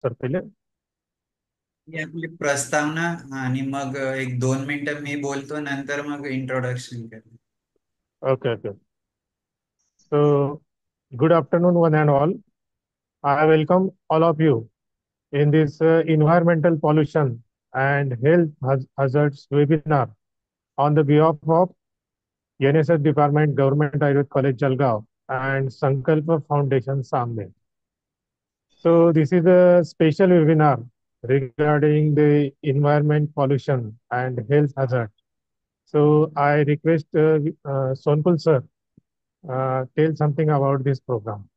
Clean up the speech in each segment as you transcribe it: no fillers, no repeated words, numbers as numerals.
तर पहिले. ही आपली प्रस्तावना आणि मग एक 2 मिनिटं मी बोलतो, नंतर मग इंट्रोडक्शन करतो. Okay okay. So, good afternoon, one and all. I welcome all of you in this environmental pollution and health hazards webinar on the behalf of NSS Department, Government Ayurved College, Jalgaon, and Sankalpa Foundation, Samne. So, this is a special webinar regarding the environment pollution and health hazard. So, I request Sonkul sir tell something about this program.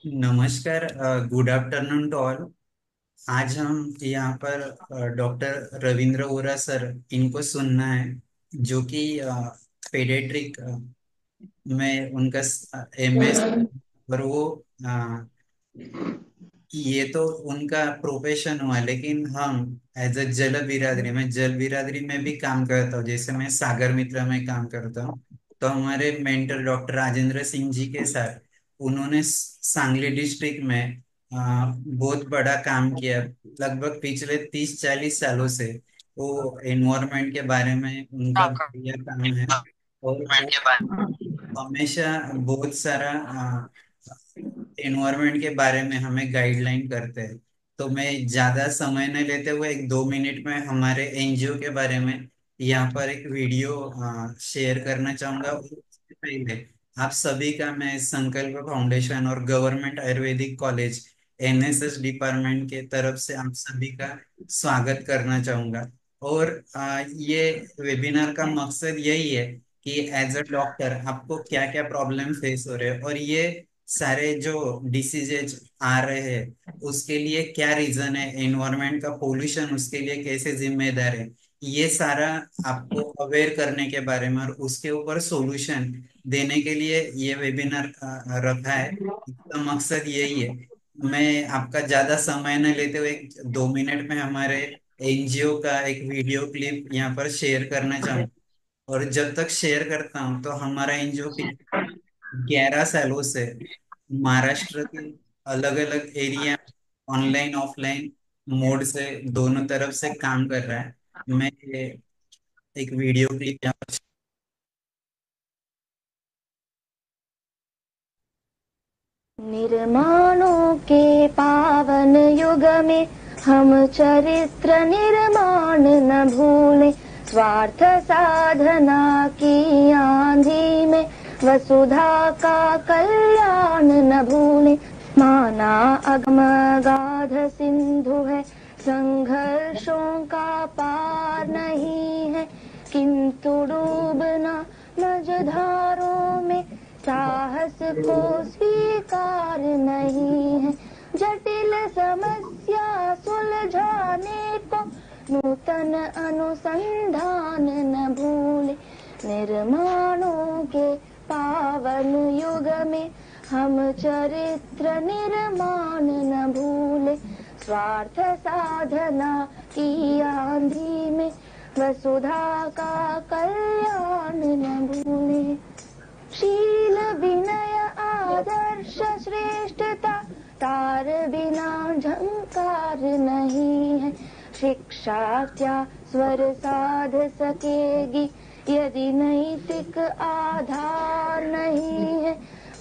नमस्कार, good afternoon to all. आज हम यहाँ पर doctor Ravindra Vohra sir इनको सुनना है, जो कि paediatric में उनका एमएस, और वो ये तो उनका प्रोफेशन हुआ, लेकिन हम एज अ जल बिरादरी, मैं जल बिरादरी में भी काम करता हूँ, जैसे मैं सागर मित्र में काम करता हूँ। तो हमारे मेंटर डॉक्टर राजेंद्र सिंह जी के साथ उन्होंने सांगली डिस्ट्रिक्ट में बहुत बड़ा काम किया। लगभग पिछले 30-40 सालों से वो एनवायरनमेंट के बारे में उनका बढ़िया काम है, और वो हमेशा बहुत सारा एनवायरनमेंट के बारे में हमें गाइडलाइन करते हैं। तो मैं ज्यादा समय न लेते हुए एक 2 मिनट में हमारे एनजीओ के बारे में यहाँ पर एक वीडियो शेयर करना चाहूंगा। उससे पहले आप सभी का मैं संकल्प फाउंडेशन और गवर्नमेंट आयुर्वेदिक कॉलेज एनएसएस डिपार्टमेंट के तरफ से आप सभी का स्वागत करना चाहूंगा। और ये वेबिनार का मकसद यही है कि एज अ डॉक्टर आपको क्या क्या प्रॉब्लम फेस हो रहे हैं, और ये सारे जो डिसीजेज आ रहे हैं उसके लिए क्या रीजन है, एनवायरनमेंट का पोल्यूशन उसके लिए कैसे जिम्मेदार है, ये सारा आपको अवेयर करने के बारे में और उसके ऊपर सॉल्यूशन देने के लिए ये वेबिनार रखा है। इसका मकसद यही है। मैं आपका ज्यादा समय न लेते हुए 2 मिनट में हमारे एनजीओ का एक वीडियो क्लिप यहाँ पर शेयर करना चाहूँ। और जब तक शेयर करता हूँ तो हमारा एनजीओ 11 सालों से महाराष्ट्र के अलग अलग एरिया, ऑनलाइन ऑफलाइन मोड से दोनों तरफ से काम कर रहा है। मैं ये एक वीडियो क्लिप यहाँ पर। निर्माणों के पावन युग में हम चरित्र निर्माण न भूले, स्वार्थ साधना की आंधी में वसुधा का कल्याण न भूले। माना अगम गाध सिंधु है, संघर्षों का पार नहीं है, किंतु डूबना मझधारों में साहस को स्वीकार नहीं है। जटिल समस्या सुलझाने को नूतन अनुसंधान न भूले। निर्माणों के पावन युग में हम चरित्र निर्माण न भूले, स्वार्थ साधना की आंधी में वसुधा का कल्याण न भूले। शील विनय आदर्श श्रेष्ठता तार बिना झंकार नहीं है। शिक्षा क्या स्वर साध सकेगी यदि नैतिक आधार नहीं है।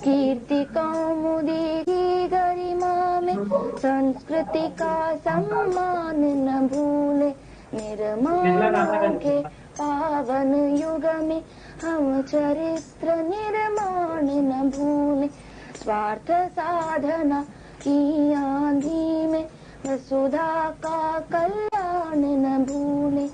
कीर्ति कौमुदी की गरिमा में संस्कृति का सम्मान न भूले। निर्माणों के पावन युग में हम चरित्र निर्माण न भूले, स्वार्थ साधना की आंधी में वसुधा का कल्याण न भूले।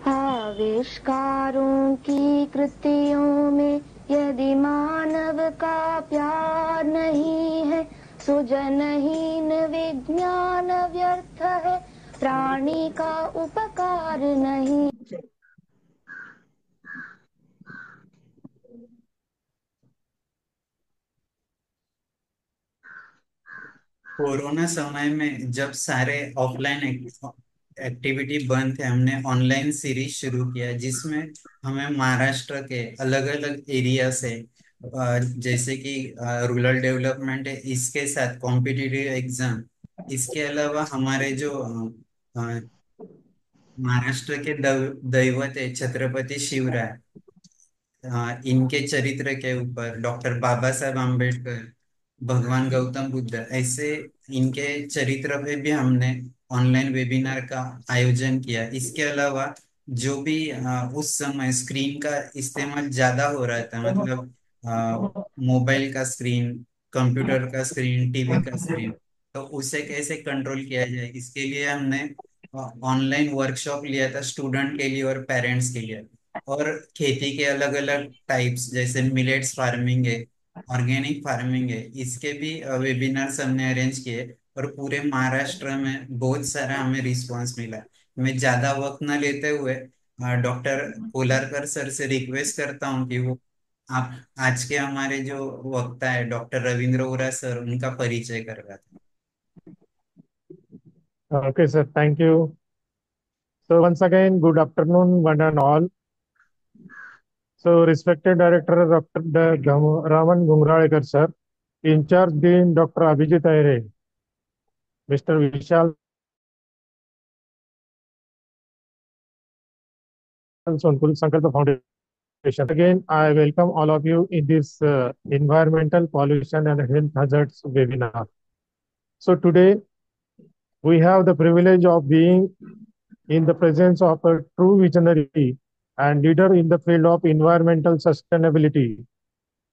आविष्कारों की कृतियों में यदि मानव का प्यार नहीं है, सुजनहीन विज्ञान व्यर्थ है, प्राणी का उपकार नहीं। कोरोना समय में जब सारे ऑफलाइन एक्टिविटी बंद थे, हमने ऑनलाइन सीरीज शुरू किया जिसमें हमें महाराष्ट्र के अलग अलग एरिया से जैसे कि रूरल डेवलपमेंट है, इसके साथ कॉम्पिटिटिव एग्जाम, इसके अलावा हमारे जो महाराष्ट्र के दैवत है छत्रपति शिवराय, इनके चरित्र के ऊपर डॉक्टर बाबा साहब आम्बेडकर, भगवान गौतम बुद्ध, ऐसे इनके चरित्र पे भी हमने ऑनलाइन वेबिनार का आयोजन किया। इसके अलावा जो भी उस समय स्क्रीन का इस्तेमाल ज्यादा हो रहा था, मतलब मोबाइल का स्क्रीन, कंप्यूटर का स्क्रीन, टीवी का स्क्रीन, तो उसे कैसे कंट्रोल किया जाए, इसके लिए हमने ऑनलाइन वर्कशॉप लिया था स्टूडेंट के लिए और पेरेंट्स के लिए। और खेती के अलग अलग टाइप्स जैसे मिलेट्स फार्मिंग है, ऑर्गेनिक फार्मिंग है, इसके भी वेबिनार्स हमने अरेंज किए और पूरे महाराष्ट्र में बहुत सारा हमें रिस्पांस मिला। मैं ज्यादा वक्त न लेते हुए डॉक्टर कोलारकर सर से रिक्वेस्ट करता हूँ कि वो आप आज के हमारे जो वक्ता है डॉक्टर रविंद्र वोरा सर, उनका परिचय करवाते हैं। Okay, sir. Thank you. So once again, good afternoon, one and all. So respected Director Dr. Raman Gungralekar, sir, in charge Dean Dr. Abhijit Aire, Mr. Vishal Sonkul, Sankalpa Foundation. Again, I welcome all of you in this environmental pollution and health hazards webinar. So today we have the privilege of being in the presence of a true visionary and leader in the field of environmental sustainability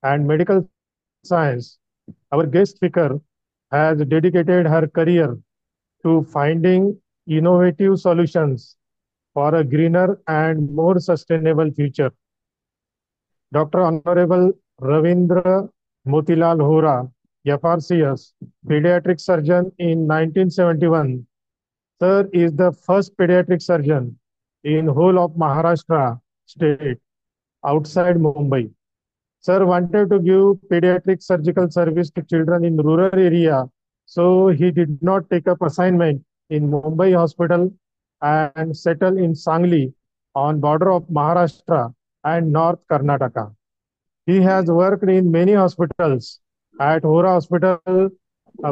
and medical science. Our guest speaker has dedicated her career to finding innovative solutions for a greener and more sustainable future. Dr. Honorable Ravindra Motilal Hora, FRCS, pediatric surgeon in 1971. Sir is the first pediatric surgeon in whole of Maharashtra state outside Mumbai. Sir wanted to give pediatric surgical service to children in rural area, so he did not take up assignment in Mumbai hospital and settle in Sangli on border of Maharashtra and North Karnataka. He has worked in many hospitals at Hora Hospital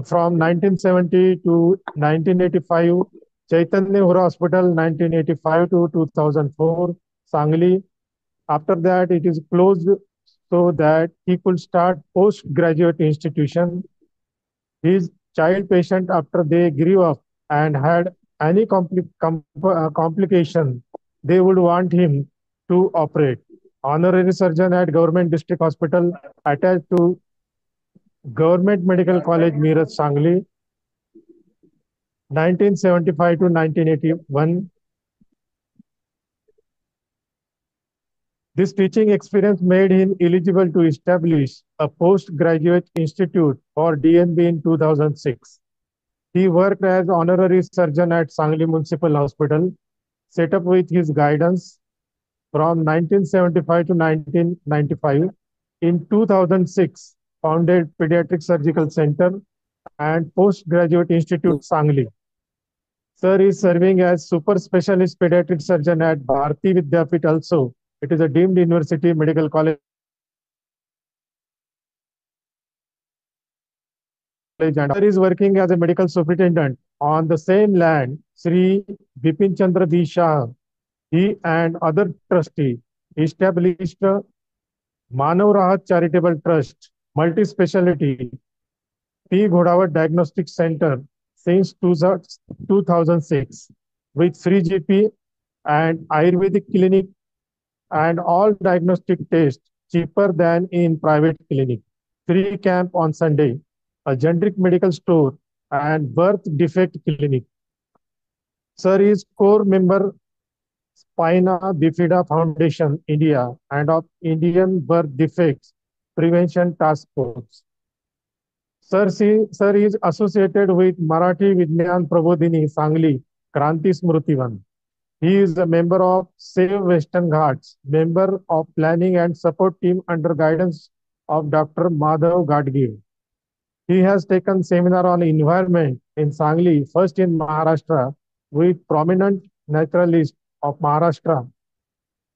from 1970 to 1985, Chaitanya Hora Hospital 1985 to 2004, Sangli. After that, it is closed so that he could start postgraduate institution. His child patient after they grew up and had any complication, they would want him to operate. Honorary surgeon at Government District Hospital attached to Government Medical College, Meerut, Sangli, 1975 to 1981. This teaching experience made him eligible to establish a postgraduate institute for DNB in 2006. He worked as honorary surgeon at Sangli Municipal Hospital, set up with his guidance from 1975 to 1995. In 2006, founded Pediatric Surgical Center and Postgraduate Institute Sangli. Sir is serving as super specialist pediatric surgeon at Bharati Vidyapit also. It is a deemed university medical college and sir is working as a medical superintendent on the same land. Sri Bipin Chandra D. Shah, he and other trustee established Manav Rahat Charitable Trust, multi-speciality P. Ghodawat Diagnostic Center since 2006 with free GP and Ayurvedic clinic and all diagnostic tests cheaper than in private clinic. Free camp on Sunday, a generic medical store and birth defect clinic. Sir is core member Spina Bifida Foundation India and of Indian Birth Defects Prevention Task Force. Sir is associated with Marathi Vignan Prabodhini Sangli Kranti Smrutivan. He is a member of Save Western Ghats, member of planning and support team under guidance of Dr. Madhav Gadgir. He has taken seminar on environment in Sangli, first in Maharashtra, with prominent naturalists of Maharashtra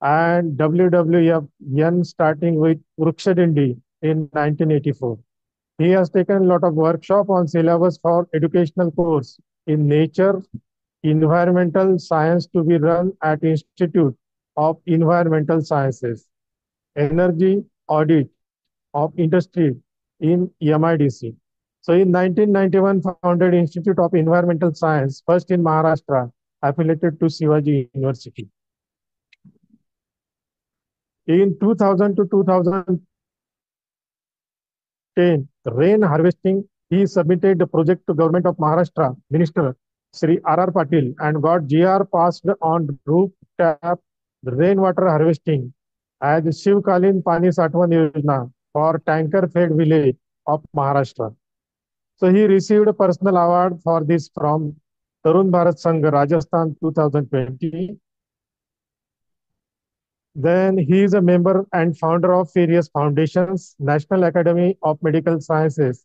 and WWF Yan starting with Vrukshadindi in 1984. He has taken a lot of workshop on syllabus for educational course in nature, environmental science to be run at Institute of Environmental Sciences, energy audit of industry in MIDC. So in 1991, founded Institute of Environmental Science, first in Maharashtra, affiliated to Shivaji University. In 2000 to 2010, rain harvesting, he submitted the project to Government of Maharashtra Minister Sri R.R. Patil and got GR passed on rooftop rainwater harvesting as Shivkalin Pani Satwan Yojana for tanker-fed village of Maharashtra. So he received a personal award for this from Tarun Bharat Sangh, Rajasthan 2020. Then he is a member and founder of various foundations. National Academy of Medical Sciences,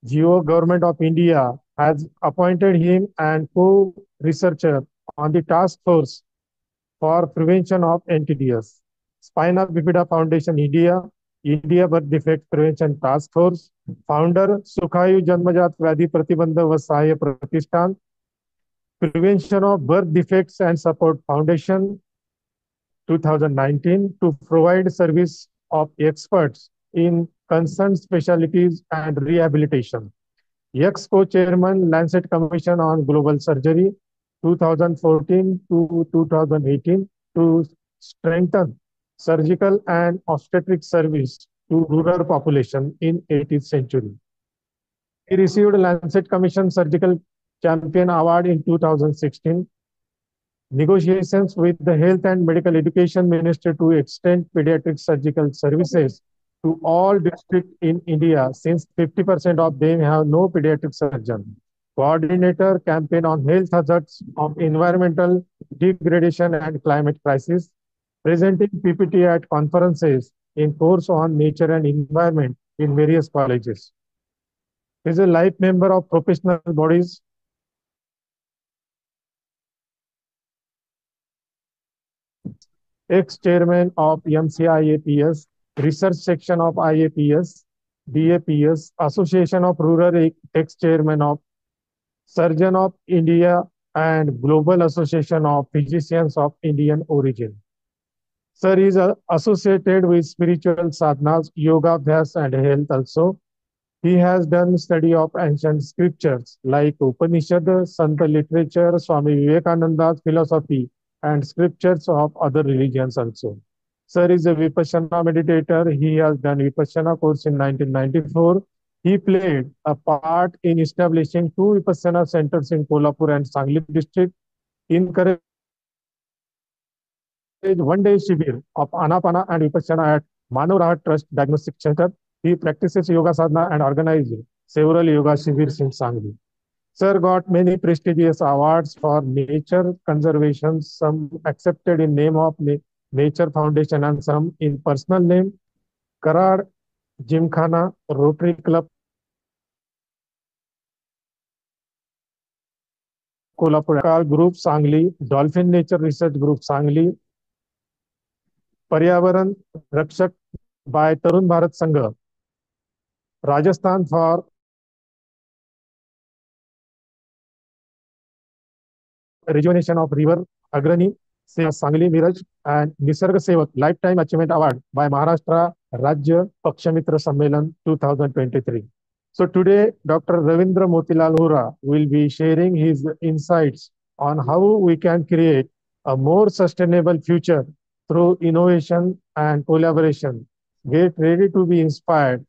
GO Government of India has appointed him and co-researcher on the task force for prevention of NTDs. Spina Bifida Foundation India, India Birth Defect Prevention Task Force, founder Sukhayu Janmajat Vyadhi Pratibandha व सहाय्य प्रतिष्ठान, Prevention of Birth Defects and Support Foundation, 2019, to provide service of experts in concerned specialties and rehabilitation. Ex-co-chairman Lancet Commission on Global Surgery, 2014 to 2018, to strengthen surgical and obstetric service to rural population in 18th century. He received Lancet Commission Surgical Champion Award in 2016. Negotiations with the Health and Medical Education Ministry to extend pediatric surgical services to all districts in India, since 50% of them have no pediatric surgeon. Coordinator campaign on health hazards of environmental degradation and climate crisis, presenting PPT at conferences in course on nature and environment in various colleges. He is a life member of professional bodies, ex-chairman of MCIAPS, research section of IAPS, DAPS, Association of Rural ex-chairman of Surgeon of India and Global Association of Physicians of Indian origin. Sir is associated with spiritual sadhanas, yoga, abhyas and health also. He has done study of ancient scriptures like Upanishad, Santa literature, Swami Vivekananda's philosophy, and scriptures of other religions also. Sir is a Vipassana meditator. He has done Vipassana course in 1994. He played a part in establishing 2 Vipassana centers in Kolhapur and Sangli district, encouraged one-day Shibir of Anapana and Vipassana at Manav Rahat Trust Diagnostic Center. He practices yoga sadhana and organized several yoga Shibirs in Sangli. Sir got many prestigious awards for nature conservation, some accepted in name of Nature Foundation and some in personal name. Karad Gymkhana, Rotary Club, Kolhapur Group Sangli, Dolphin Nature Research Group Sangli, Paryavaran Rakshak by Tarun Bharat Sangh, Rajasthan for rejuvenation of river Agrani, Sangli Miraj, and Nisarg Sevak Lifetime Achievement Award by Maharashtra Rajya Pakshamitra Sammelan 2023. So today, Dr. Ravindra Motilal Hora will be sharing his insights on how we can create a more sustainable future through innovation and collaboration. Get ready to be inspired,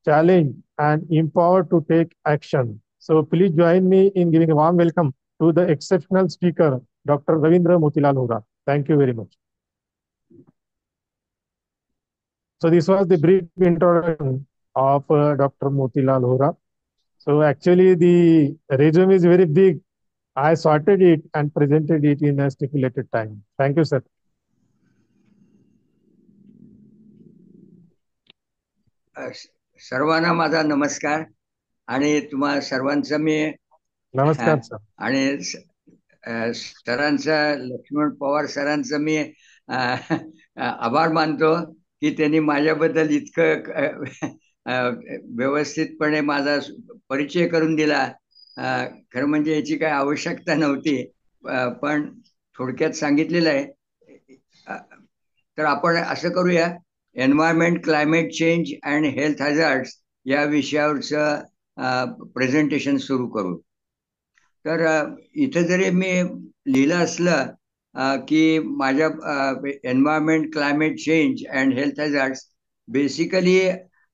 challenged, and empowered to take action. So please join me in giving a warm welcome to the exceptional speaker, Dr. Ravindra Motilal Hora. Thank you very much. So this was the brief introduction of Dr. Motilal Hora. So actually the resume is very big. I sorted it and presented it in a stipulated time. Thank you, sir. सर्वांना माझा नमस्कार आणि तुम्हा सर्वांचं मी नमस्कार sir. आणि सरांचा, लक्ष्मण पवार सरांचा मी आभार मानतो की त्यांनी माझ्याबद्दल इतकं व्यवस्थितपणे माझा परिचय करून दिला. खरं म्हणजे याची काही आवश्यकता नव्हती, पण थोडक्यात सांगितलेलं आहे. तर आपण असं करूया, environment, climate change and health hazards या विषयावरचं प्रेझेंटेशन सुरू करू. तर इथं जरी मी लिहिलं असलं की माझ्या environment, climate change and health hazards, basically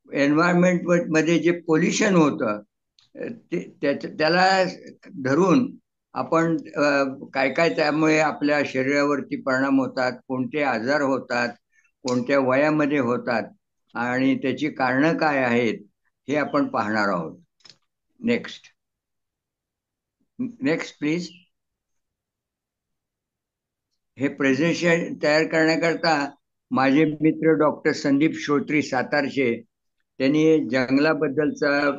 environment मध्ये जे पोल्युशन होतं त्याला धरून आपण काय काय त्यामुळे आपल्या शरीरावरती परिणाम होतात, कोणते आजार होतात, कोणत्या वयामध्ये होतात आणि त्याची कारणं काय आहेत हे आपण पाहणार आहोत. Next please. हे प्रेझेंटेशन तयार करण्याकरता माझे मित्र डॉक्टर संदीप श्रोत्री सातारचे, त्यांनी जंगलाबद्दलचा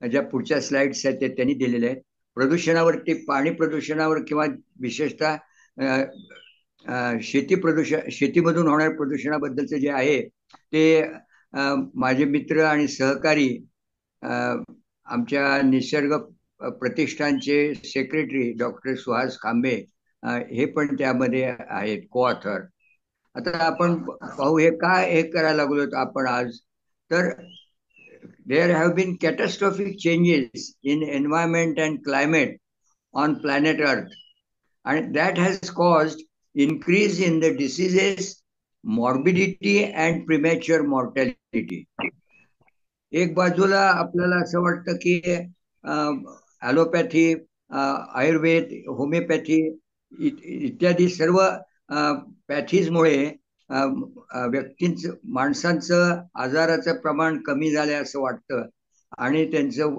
ज्या पुढच्या स्लाइड्स आहेत ते त्यांनी दिलेले आहेत. प्रदूषणावरती, पाणी प्रदूषणावर किंवा विशेषतः शेतीमधून होणाऱ्या प्रदूषणाबद्दलचं जे आहे ते माझे मित्र आणि सहकारी आमच्या निसर्ग प्रतिष्ठानचे सेक्रेटरी डॉक्टर सुहास खांबे हे पण त्यामध्ये आहेत, को-ऑथर. आता आपण पाहू हे काय हे करायला लागलो आपण आज. तर there have been catastrophic changes in environment and climate on planet Earth, and that has caused increase in the diseases, morbidity and premature mortality. एक बाजूला आपल्याला असं वाटतं की ॲलोपॅथी, आयुर्वेद, होमिओपॅथी इत्यादी सर्व पॅथीजमुळे माणसांचं आजाराचं प्रमाण कमी झालं असं वाटतं आणि त्यांचं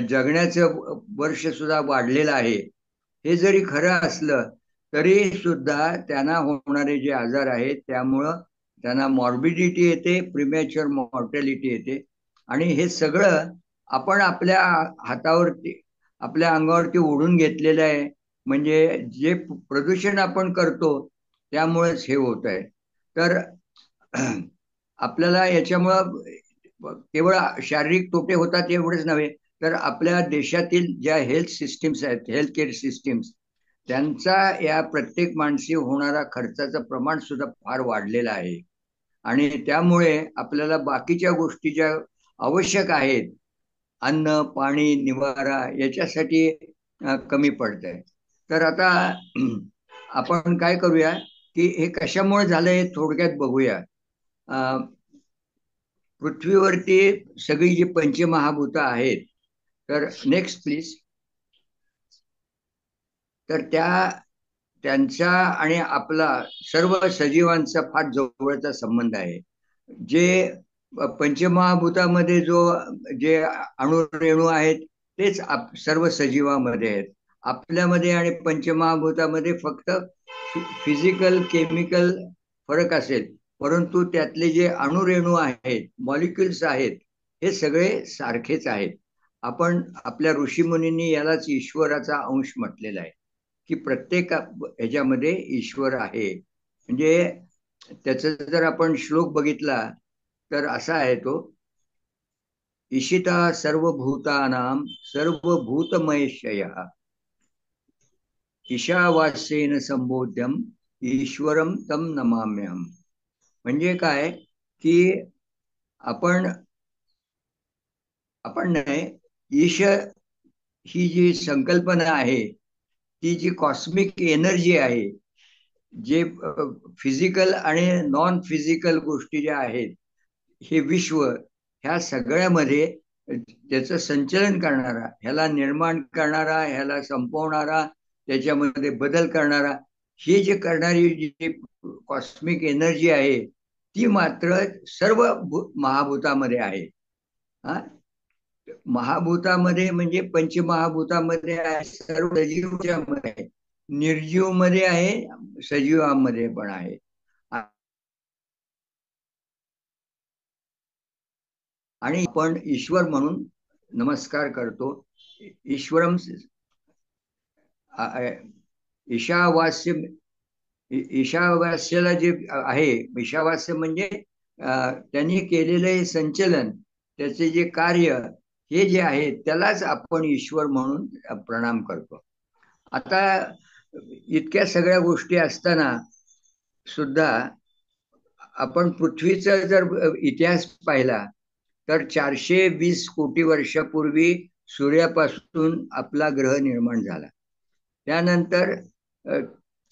जगण्याचं वर्ष सुद्धा वाढलेलं आहे. हे जरी खरं असलं तरी सुद्धा त्यांना होणारे जे आजार आहेत त्यामुळं त्यांना मॉर्बिडिटी येते, प्रिमॅच्युअर मॉर्टॅलिटी येते. आणि हे सगळं आपण आपल्या हातावरती, आपल्या अंगावरती ओढून घेतलेलं आहे. म्हणजे जे प्रदूषण आपण करतो त्यामुळेच हे होत आहे. तर आपल्याला याच्यामुळं केवळ शारीरिक तोटे होतात एवढंच नव्हे, तर आपल्या देशातील ज्या हेल्थ सिस्टीम्स आहेत, हेल्थ केअर सिस्टीम्स, त्यांचा या प्रत्येक माणसी होणारा खर्चाचं प्रमाण सुद्धा फार वाढलेलं आहे. आणि त्यामुळे आपल्याला बाकीच्या गोष्टी ज्या आवश्यक आहेत, अन्न, पाणी, निवारा, याच्यासाठी कमी पडत आहे. तर आता आपण काय करूया की हे कशामुळे झालंय हे थोडक्यात बघूया. पृथ्वीवरती सगळी जी पंचमहाभूत आहेत, तर नेक्स्ट प्लीज. तर त्यांचा आणि आपला सर्व सजीवांचा फार जवळचा संबंध आहे. जे पंचमहाभूतामध्ये जे अणुरेणू आहेत तेच सर्व सजीवामध्ये आहेत. आपल्यामध्ये आणि पंचमहाभूतामध्ये फक्त फिजिकल, केमिकल फरक असेल, परंतु त्यातले जे अणुरेणू आहेत, मॉलिक्युल्स आहेत, हे सगळे सारखेच आहेत. आपण आपल्या ऋषीमुनींनी यालाच ईश्वराचा अंश म्हटलेला आहे की प्रत्येक ह्याच्यामध्ये ईश्वर आहे. म्हणजे त्याचा जर आपण श्लोक बघितला तर असा आहे तो, ईशिता सर्वभूतानां सर्वभूतमयशयः ईशावास्येन संबोध्यम ईश्वरम तम नमाम्यहम. म्हणजे काय की आपण नाही, ईश ही जी संकल्पना आहे, ती जी कॉस्मिक एनर्जी आहे, जे फिजिकल आणि नॉन फिजिकल गोष्टी ज्या आहेत, हे विश्व, ह्या सगळ्यामध्ये त्याचं संचलन करणारा, ह्याला निर्माण करणारा, ह्याला संपवणारा, त्याच्यामध्ये बदल करणारा, हे जे करणारी जी कॉस्मिक एनर्जी आहे ती मात्र सर्व महाभूतामध्ये आहे. महाभूतामध्ये म्हणजे पंचमहाभूतामध्ये आहे, सर्व सजीवांमध्ये आहे, निर्जीव मध्ये आहे, सजीवांमध्ये पण आहे. आणि आपण ईश्वर म्हणून नमस्कार करतो. ईश्वरम ईशावास्य ईशावास्याला जे आहे, ईशावास्य म्हणजे त्यांनी केलेलं हे संचलन, त्याचे जे कार्य हे जे आहे त्यालाच आपण ईश्वर म्हणून प्रणाम करतो. आता इतक्या सगळ्या गोष्टी असताना सुद्धा आपण पृथ्वीचा जर इतिहास पाहिला तर 420 कोटी वर्षापूर्वी सूर्यापासून आपला ग्रह निर्माण झाला. त्यानंतर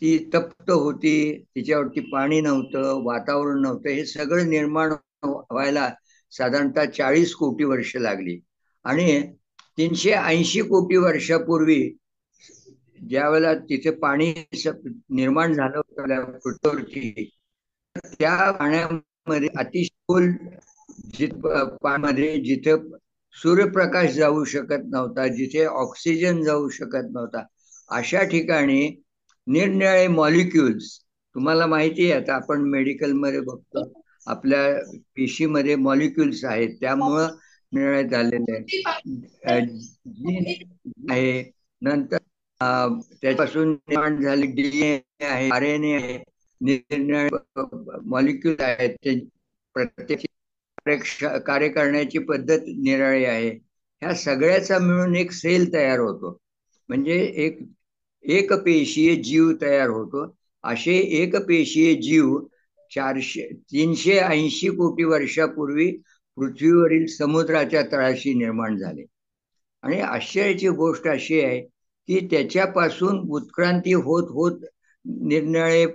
ती तप्त होती, तिच्यावरती पाणी नव्हतं, वातावरण नव्हतं, हे सगळं निर्माण व्हायला साधारणतः 40 कोटी वर्ष लागली. आणि 380 कोटी वर्षापूर्वी ज्या वेळेला तिथे पाणी निर्माण झालं होतं पृथ्वीवरती, त्या पाण्यामध्ये अतिशय खोल पाण्यामध्ये जिथे सूर्यप्रकाश जाऊ शकत नव्हता, जिथे ऑक्सिजन जाऊ शकत नव्हता, अशा ठिकाणी निरनिराळे मॉलिक्युल्स, तुम्हाला माहिती आहे आता आपण मेडिकलमध्ये बघतो आपल्या पेशीमध्ये मॉलिक्युल्स आहेत, त्यामुळं निर्णय झालेले आहे. नंतर त्यापासून निर्माण झाले DNA आहे, RNA आहे, निरनिराळे मॉलिक्युल आहेत, ते प्रत्येक कार्य करण्याची पद्धत निराळी आहे. ह्या सगळ्याचा मिळून एक सेल तयार होतो, म्हणजे एक पेशीय जीव तयार होतो. असे एक पेशीय जीव 380 कोटी वर्षापूर्वी पृथ्वीवरील समुद्राच्या तळाशी निर्माण झाले. आणि आश्चर्याची गोष्ट अशी आहे की त्याच्यापासून उत्क्रांती होत होत निरनिराळे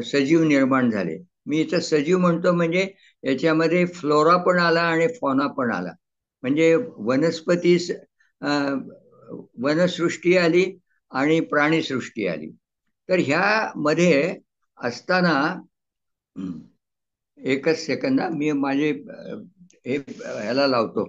सजीव निर्माण झाले. मी इथं सजीव म्हणतो म्हणजे याच्यामध्ये फ्लोरा पण आला आणि फॉना पण आला, म्हणजे वनसृष्टी आली आणि प्राणीसृष्टी आली. तर ह्या मध्ये असताना एकच सेकंद, मी माझे हे ह्याला लावतो.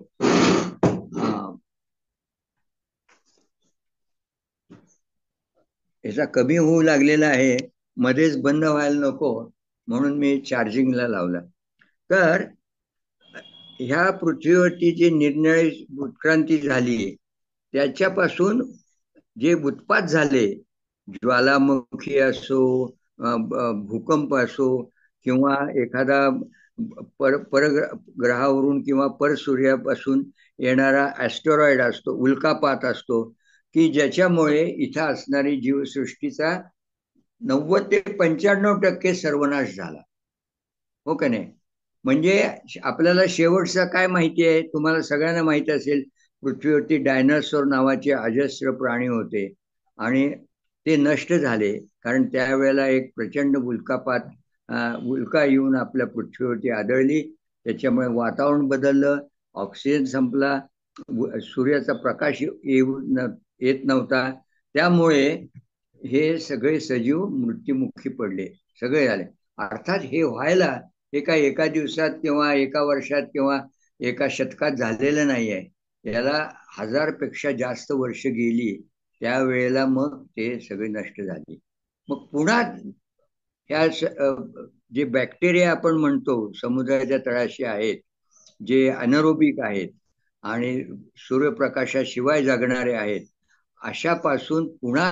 ह्याचा कमी होऊ लागलेला आहे, मध्येच बंद व्हायला नको म्हणून मी चार्जिंगला लावला. तर ह्या पृथ्वीवरती जे निरनिराळी उत्क्रांती झाली त्याच्यापासून जे उत्पात झाले, ज्वालामुखी असो, भूकंप असो, किंवा एखादा परग्रहावरून किंवा परसूर्यापासून येणारा ॲस्टेरॉइड असतो, उल्कापात असतो, की ज्याच्यामुळे इथं असणारी जीवसृष्टीचा 90 ते 95% सर्वनाश झाला. हो का नाही? म्हणजे आपल्याला शेवटचा काय माहिती आहे, तुम्हाला सगळ्यांना माहिती असेल, पृथ्वीवरती डायनासोर नावाचे अजस्र प्राणी होते आणि ते नष्ट झाले, कारण त्यावेळेला एक प्रचंड उल्का येऊन आपल्या पृथ्वीवरती आदळली. त्याच्यामुळे वातावरण बदललं, ऑक्सिजन संपला, सूर्याचा प्रकाश येत नव्हता, त्यामुळे हे सगळे सजीव मृत्युमुखी पडले, सगळे झाले. अर्थात हे व्हायला हे काय एका दिवसात किंवा एका वर्षात किंवा एका शतकात झालेलं नाही आहे, याला 1000 पेक्षा जास्त वर्ष गेली. त्यावेळेला मग ते सगळे नष्ट झाले. मग पुन्हा ह्या जे बॅक्टेरिया आपण म्हणतो समुद्राच्या तळाशी आहेत, जे अनरोबिक आहेत आणि सूर्यप्रकाशाशिवाय जगणारे आहेत, अशापासून पुन्हा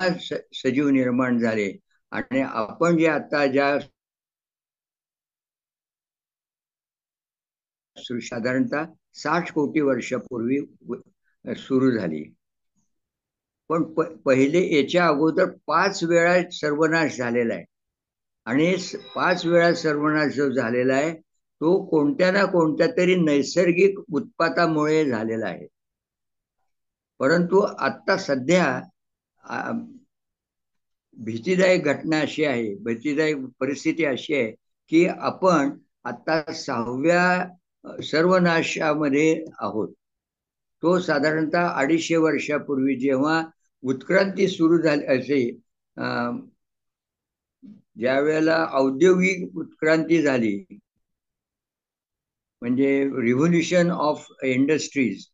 सजीव निर्माण झाले. आणि आपण जे आता ज्या साधारणतः 60 कोटी वर्षापूर्वी सुरू झाली. पण पहिले याच्या अगोदर 5 वेळा सर्वनाश झालेला आहे. आणि 5 वेळा सर्वनाश जो झालेला आहे तो कोणत्या ना कोणत्या तरी नैसर्गिक उत्पातामुळे झालेला आहे. परंतु आता सध्या भीतीदायक घटना अशी आहे, भीतीदायक परिस्थिती अशी आहे की आपण आता 6व्या सर्वनाशामध्ये आहोत. तो साधारणतः 250 वर्षापूर्वी जेव्हा उत्क्रांती सुरू झाली असे, ज्या वेळेला औद्योगिक उत्क्रांती झाली, म्हणजे रिव्होल्युशन ऑफ इंडस्ट्रीज,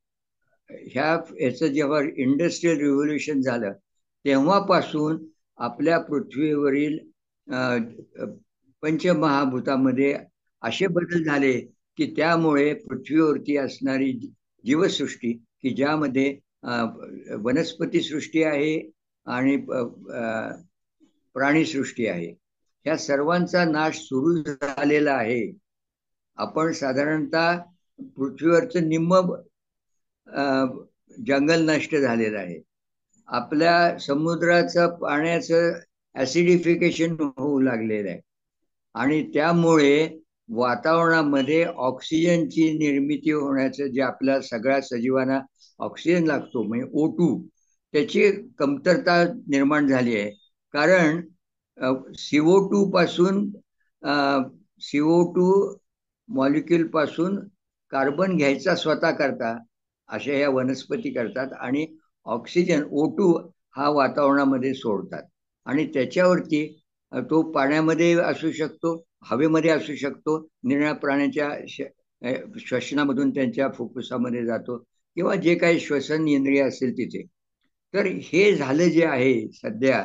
ह्याचं जेव्हा इंडस्ट्रियल रिव्होल्युशन झालं तेव्हापासून आपल्या पृथ्वीवरील पंचमहाभूतामध्ये असे बदल झाले की त्यामुळे पृथ्वीवरती असणारी जीवसृष्टी, की ज्यामध्ये वनस्पती सृष्टी आहे, आणि प्राणीसृष्टी आहे, ह्या सर्वांचा नाश सुरू झालेला आहे. आपण साधारणतः पृथ्वीवरचं निम्म जंगल नष्ट झालेलं आहे. आपल्या समुद्राचं पाण्याचं ऍसिडिफिकेशन होऊ लागलेलं आहे आणि त्यामुळे वातावरणामध्ये ऑक्सिजनची निर्मिती होण्याचं, जे आपल्या सगळ्या सजीवांना ऑक्सिजन लागतो म्हणजे O2, त्याची कमतरता निर्माण झाली आहे. कारण CO2 पासून CO2 मॉलिक्यूल पासून कार्बन घ्यायचा स्वतः करता, अशा या वनस्पती करतात आणि ऑक्सिजन O2 हा वातावरणामध्ये सोडतात आणि त्याच्यावरती तो पाण्यामध्ये असू शकतो, हवेमध्ये असू शकतो, निराळ्या प्राण्याच्या श्वसनामधून त्यांच्या फुफ्फुसामध्ये जातो किंवा जे काही श्वसन इंद्रिय असेल तिथे. तर हे झालं जे आहे सध्या,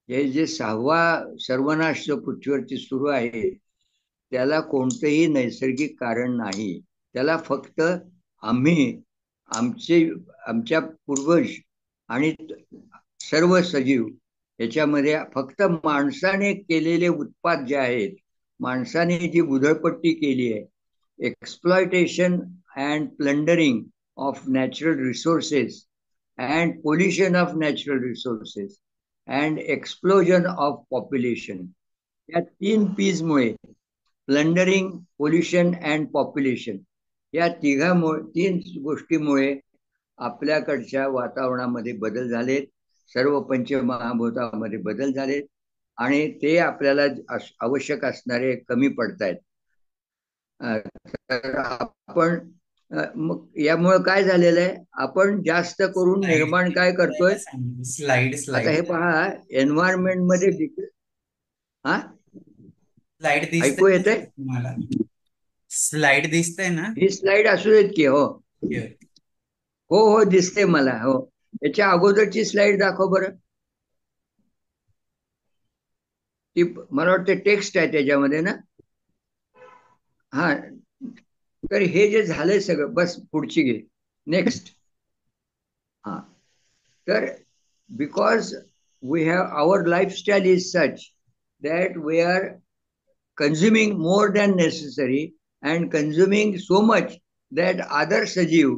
हे जे 6वा सर्वनाश जो पृथ्वीवरती सुरू आहे, त्याला कोणतंही नैसर्गिक कारण नाही. त्याला फक्त आमच्या पूर्वज आणि सर्व सजीव याच्यामध्ये फक्त माणसाने केलेले उत्पाद जे आहेत, माणसाने जी उधळपट्टी केली आहे, exploitation and plundering of natural resources and pollution of natural resources and explosion of population, या 3 P's मुळे, प्लंडरिंग, पोल्युशन अँड पॉप्युलेशन, या 3 गोष्टीमुळे आपल्याकडच्या वातावरणामध्ये बदल झालेत, सर्व पंचमहाभूतामध्ये बदल झालेत आणि ते आपल्याला आवश्यक असणारे कमी पडतायत. तर आपण मग यामुळे काय झालेलं आहे, आपण जास्त करून निर्माण काय करतोय. आता हे पहा, एन्व्हायरमेंट मध्ये हा स्लाइड ऐकू येते, तुम्हाला स्लाइड दिसते ना, ही स्लाइड असू देत की. हो हो हो दिसते मला. हो, याच्या अगोदरची स्लाइड दाखव बरं. ती मला वाटतं टेक्स्ट आहे त्याच्यामध्ये ना. हा, तर हे जे झालंय सगळं, बस पुढची घे, नेक्स्ट. हा, तर because we have our lifestyle is such that we are consuming more than necessary and consuming so much that other सजीव,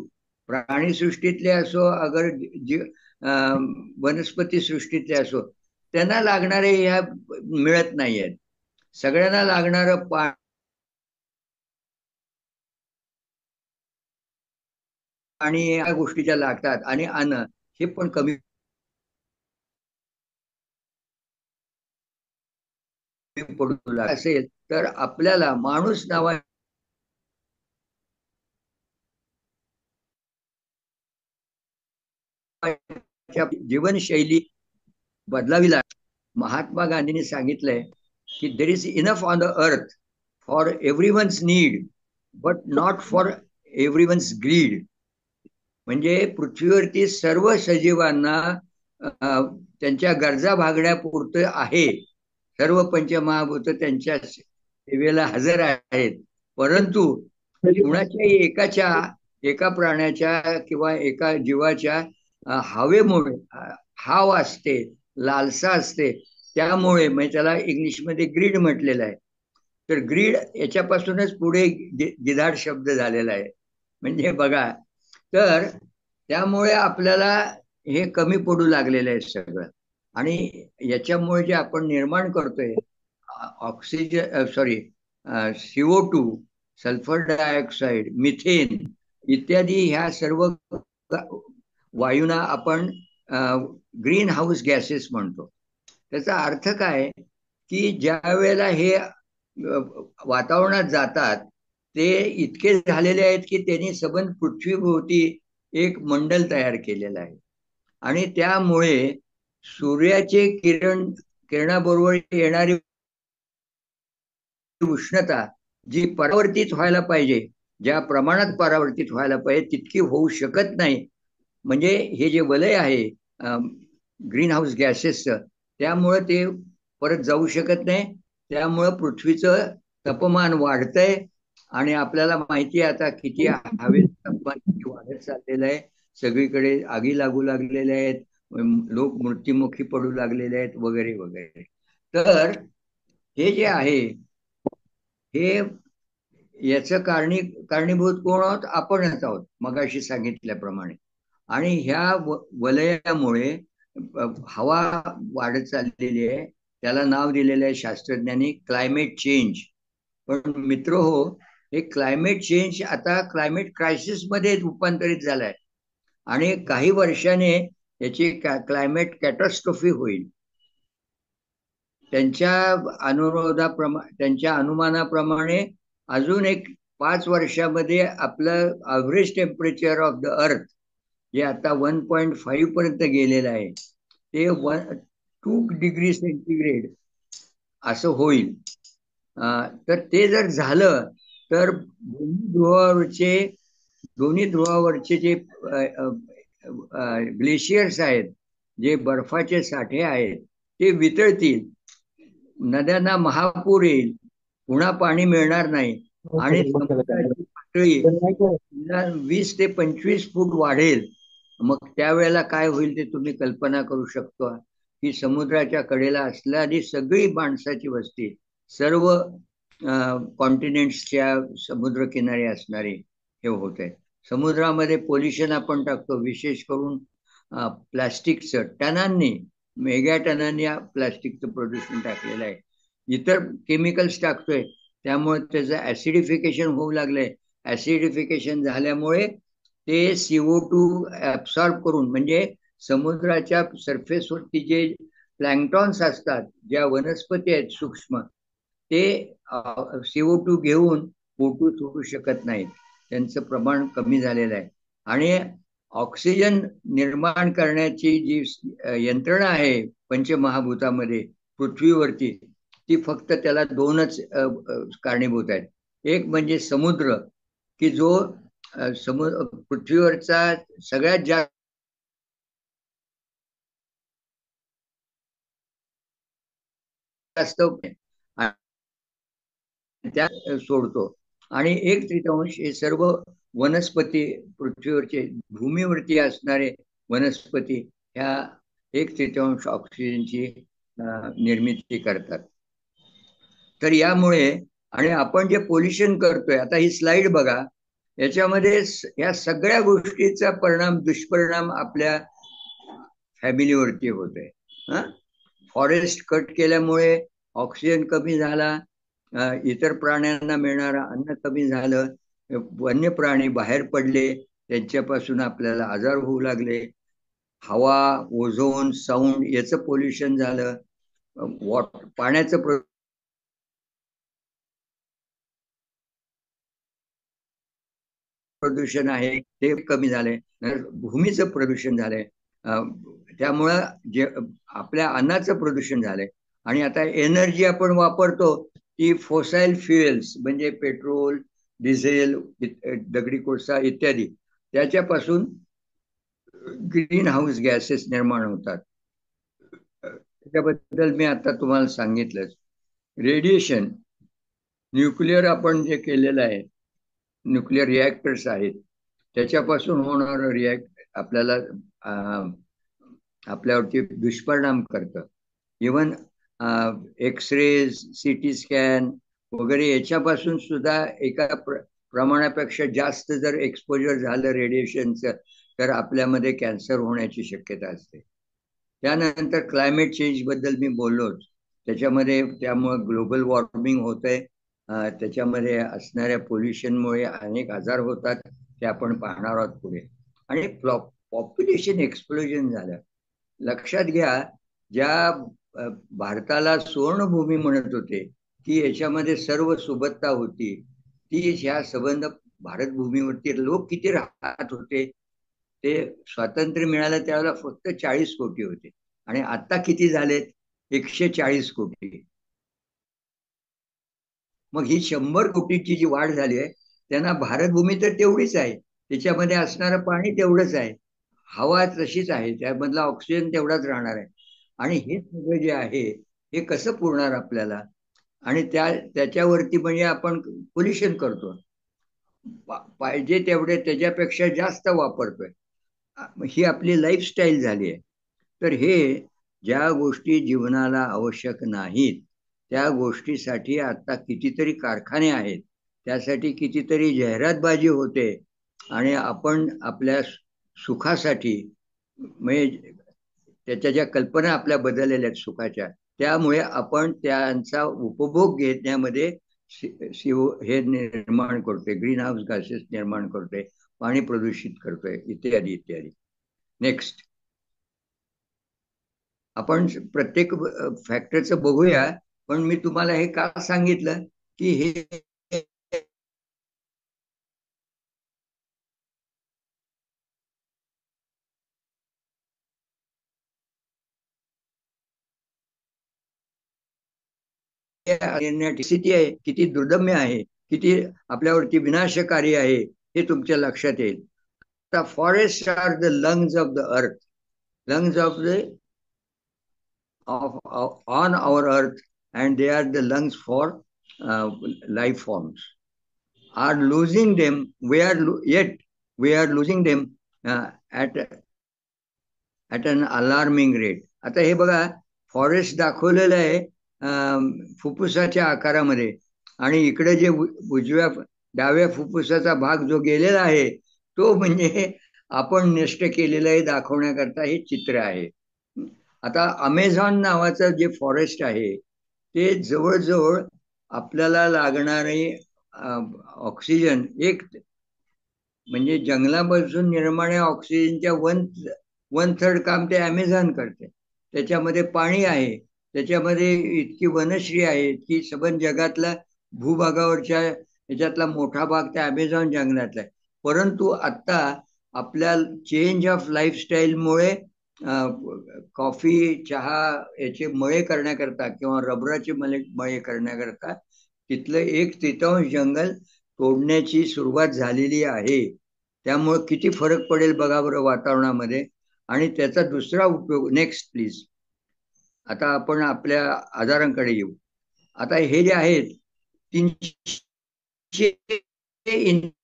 प्राणी सृष्टीतले असो अगर वनस्पती सृष्टीतले असो, त्यांना लागणारे ह्या मिळत नाही आहेत. सगळ्यांना लागणारं पाणी या गोष्टीच्या लागतात आणि अन्न हे पण कमी पडू असेल तर आपल्याला माणूस नावा जीवनशैली बदलावी लागते. महात्मा गांधींनी सांगितलंय की there is enough on the earth for everyone's need but not for everyone's greed. म्हणजे पृथ्वीवरती सर्व सजीवांना त्यांच्या गरजा भागण्यापुरतं आहे, सर्व पंचमहाभूत त्यांच्या सेवेला हजर आहेत, परंतु कुणाच्याही एका प्राण्याच्या किंवा एका जीवाच्या हवेमुळे हाव असते, लालसा असते, त्यामुळे म्हणजे त्याला इंग्लिशमध्ये ग्रीड म्हटलेलं आहे. तर ग्रीड याच्यापासूनच पुढे गिधाड शब्द झालेला आहे. म्हणजे बघा, तर त्यामुळे आपल्याला हे कमी पडू लागलेलं आहे सगळं. आणि याच्यामुळे जे आपण निर्माण करतोय oxygen, CO2, sulphur dioxide, methane इत्यादी, ह्या सर्व वायूंना आपण ग्रीन हाऊस गॅसेस म्हणतो. त्याचा अर्थ काय की ज्या वेळेला हे वातावरणात जातात ते इतके झालेले आहेत की त्यांनी सबंध पृथ्वीभोवती एक मंडल तयार केलेलं आहे आणि त्यामुळे सूर्याचे किरणाबरोबर येणारी उष्णता जी परावर्तित व्हायला पाहिजे, ज्या प्रमाणात परावर्तित व्हायला पाहिजे तितकी होऊ शकत नाही. म्हणजे हे जे वलय आहे ग्रीन हाऊस गॅसेसचं, त्यामुळे ते परत जाऊ शकत नाही. त्यामुळं पृथ्वीचं तापमान वाढतंय आणि आपल्याला माहिती आहे आता किती हवेचं तापमान किती वाढत चाललेलं आहे. सगळीकडे आगी लागू लागलेल्या आहेत, लोक मृत्युमुखी पडू लागलेले आहेत वगैरे वगैरे. तर हे जे आहे हे याचं कारणीभूत कोण आहोत? आपणच आहोत, मगाशी सांगितल्याप्रमाणे. आणि ह्या वलयामुळे हवा वाढत चाललेली आहे. त्याला नाव दिलेलं आहे शास्त्रज्ञांनी क्लायमेट चेंज. पण मित्र हो, हे क्लायमेट चेंज आता क्लायमेट क्रायसिस मध्ये रूपांतरित झालंय आणि काही वर्षाने याची क्लायमेट कॅटॅस्ट्रॉफी होईल. त्यांच्या अनुमानाप्रमाणे अजून एक 5 वर्षामध्ये आपलं ॲव्हरेज टेम्परेचर ऑफ द अर्थ जे आता 1.5 पर्यंत गेलेलं आहे ते 2 डिग्री सेंटीग्रेड असं होईल. तर ते जर झालं तर दोन्ही ध्रुवावरचे जे ग्लेशियर्स आहेत, जे बर्फाचे साठे आहेत, ते वितळतील, नद्यांना महापूर येईल, पुन्हा पाणी मिळणार नाही आणि समुद्राची पातळी 20 ते 25 फूट वाढेल. मग त्यावेळेला काय होईल ते तुम्ही कल्पना करू शकता की समुद्राच्या कडेला असणारी सगळी माणसाची वस्ती, सर्व कॉन्टिनेंट्सच्या समुद्रकिनारी असणारी हे होत आहे. समुद्रामध्ये पोल्युशन आपण टाकतो, विशेष करून प्लास्टिकचं टनांनी, मेगा टनांनी प्लास्टिकचं प्रदूषण टाकलेलं आहे. इतर केमिकल्स टाकतोय, त्यामुळे त्याचं ऍसिडिफिकेशन होऊ लागलंय. ऍसिडिफिकेशन झाल्यामुळे ते CO2 ऍब्सॉर्ब करून, म्हणजे समुद्राच्या सरफेसवरती जे प्लॅंक्टॉन्स असतात, ज्या वनस्पती आहेत सूक्ष्म, ते CO2 घेऊन O2 सोडू शकत नाहीत. त्यांचं प्रमाण कमी झालेलं आहे आणि ऑक्सिजन निर्माण करण्याची जी यंत्रणा आहे पंचमहाभूतामध्ये पृथ्वीवरती, ती फक्त त्याला 2च कारणीभूत आहेत. एक म्हणजे समुद्र, की जो पृथ्वीवरचा सगळ्यात जास्त त्या सोडतो, आणि 1/3 हे सर्व वनस्पती, पृथ्वीवरचे भूमीवरती असणारे वनस्पती ह्या 1/3 ऑक्सिजनची निर्मिती करतात. तर यामुळे, आणि आपण जे पोल्युशन करतोय, आता ही स्लाइड बघा, याच्यामध्ये या सगळ्या गोष्टीचा दुष्परिणाम आपल्या फॅमिलीवरती होतोय. फॉरेस्ट कट केल्यामुळे ऑक्सिजन कमी झाला, इतर प्राण्यांना मिळणारं अन्न कमी झालं, वन्य प्राणी बाहेर पडले, त्यांच्यापासून आपल्याला आजार होऊ लागले, हवा, ओझोन, साऊंड याचं पोल्युशन झालं, पाण्याचं प्रदूषण आहे ते कमी झालंय, भूमीचं प्रदूषण झालंय, त्यामुळं जे आपल्या अन्नाचं प्रदूषण झालंय. आणि आता एनर्जी आपण वापरतो ती फॉसाईल फ्युएल्स, म्हणजे पेट्रोल, डिझेल, दगडी कोळसा इत्यादी, त्याच्यापासून ग्रीन हाऊस गॅसेस निर्माण होतात. त्याच्याबद्दल मी आता तुम्हाला सांगितलंच. रेडिएशन, न्यूक्लिअर आपण जे केलेलं आहे, न्यूक्लिअर रिॲक्टर्स आहेत, त्याच्यापासून होणारं आपल्याला आपल्यावरती दुष्परिणाम करतं. इवन एक्सरेज, CT स्कॅन वगैरे याच्यापासून सुद्धा एका प्रमाणापेक्षा जास्त जर एक्सपोजर झालं रेडिएशनचं, तर आपल्यामध्ये कॅन्सर होण्याची शक्यता असते. त्यानंतर क्लायमेट चेंज बद्दल मी बोललोच, त्यामुळे ग्लोबल वॉर्मिंग होतंय, त्याच्यामध्ये असणाऱ्या पोल्युशनमुळे अनेक आजार होतात, ते आपण पाहणार आहोत पुढे. आणि पॉप्युलेशन एक्सप्लोजन झालं. लक्षात घ्या, ज्या भारताला सुवर्णभूमी म्हणत होते, की याच्यामध्ये सर्व सुबत्ता होती, ती ह्या संबंध भारत भूमीवरती लोक किती राहत होते, ते स्वातंत्र्य मिळालं त्यावेळेला फक्त 40 कोटी होते, आणि आता किती झालेत? 140 कोटी. मग ही 100 कोटीची जी वाढ झाली आहे, त्यांना भारतभूमी तर तेवढीच आहे, त्याच्यामध्ये असणारं पाणी तेवढंच आहे, हवा तशीच आहे, त्यामधला ऑक्सिजन तेवढाच राहणार आहे. आणि हे सगळं जे आहे हे कसं पुरणार आपल्याला? आणि त्याच्यावरती म्हणजे आपण पोल्युशन करतो, पाहिजे तेवढे त्याच्यापेक्षा जास्त वापरतोय. ही आपली लाईफस्टाईल झाली आहे. तर हे ज्या गोष्टी जीवनाला आवश्यक नाहीत त्या गोष्टीसाठी आता कितीतरी कारखाने आहेत, त्यासाठी कितीतरी जाहिरातबाजी होते आणि आपण आपल्या सुखासाठी म्हणजे त्याच्या ज्या कल्पना आपल्या बदललेल्या आहेत सुखाच्या, त्यामुळे आपण त्यांचा उपभोग घेण्यामध्ये हे निर्माण करतोय, ग्रीन हाऊस गॅसेस निर्माण करतोय, पाणी प्रदूषित करतोय, इत्यादी इत्यादी. नेक्स्ट, आपण प्रत्येक फॅक्टरचं बघूया, पण मी तुम्हाला हे का सांगितलं की हे स्थिती आहे, किती दुर्दम्य आहे, किती आपल्यावरती विनाशकारी आहे, हे तुमच्या लक्षात येईल. आता forest are the lungs of the earth, lungs of the on our earth, and they are the lungs for life forms. Are losing them, yet we are losing them at an alarming rate. आता हे बघा, forest दाखवलेलं आहे फुफ्फुसाच्या आकारामध्ये, आणि इकडे जे उजव्या डाव्या फुफ्फुसाचा भाग जो गेलेला आहे तो म्हणजे आपण नष्ट केलेलं आहे दाखवण्याकरता हे चित्र आहे. आता अमेझॉन नावाचं जे फॉरेस्ट आहे ते जवळजवळ आपल्याला लागणारे ऑक्सिजन एक म्हणजे जंगलापासून निर्माण ऑक्सिजनच्या वन थर्ड काम ते अमेझॉन करते. त्याच्यामध्ये पाणी आहे, त्याच्यामध्ये इतकी वनश्री आहे की सबंध जगातला भूभागावरच्या याच्यातला मोठा भाग त्या अमेझॉन जंगलातला आहे. परंतु आता आपल्या चेंज ऑफ लाईफस्टाईलमुळे कॉफी चहा याचे मळे करण्याकरता किंवा रबराचे मळे करण्याकरता तिथलं 1/3 जंगल तोडण्याची सुरुवात झालेली आहे. त्यामुळे किती फरक पडेल बघा बरं वातावरणामध्ये. आणि त्याचा दुसरा उपयोग, नेक्स्ट प्लीज. आता आपण आपल्या आजारांकडे येऊ. आता हे जे आहेत 300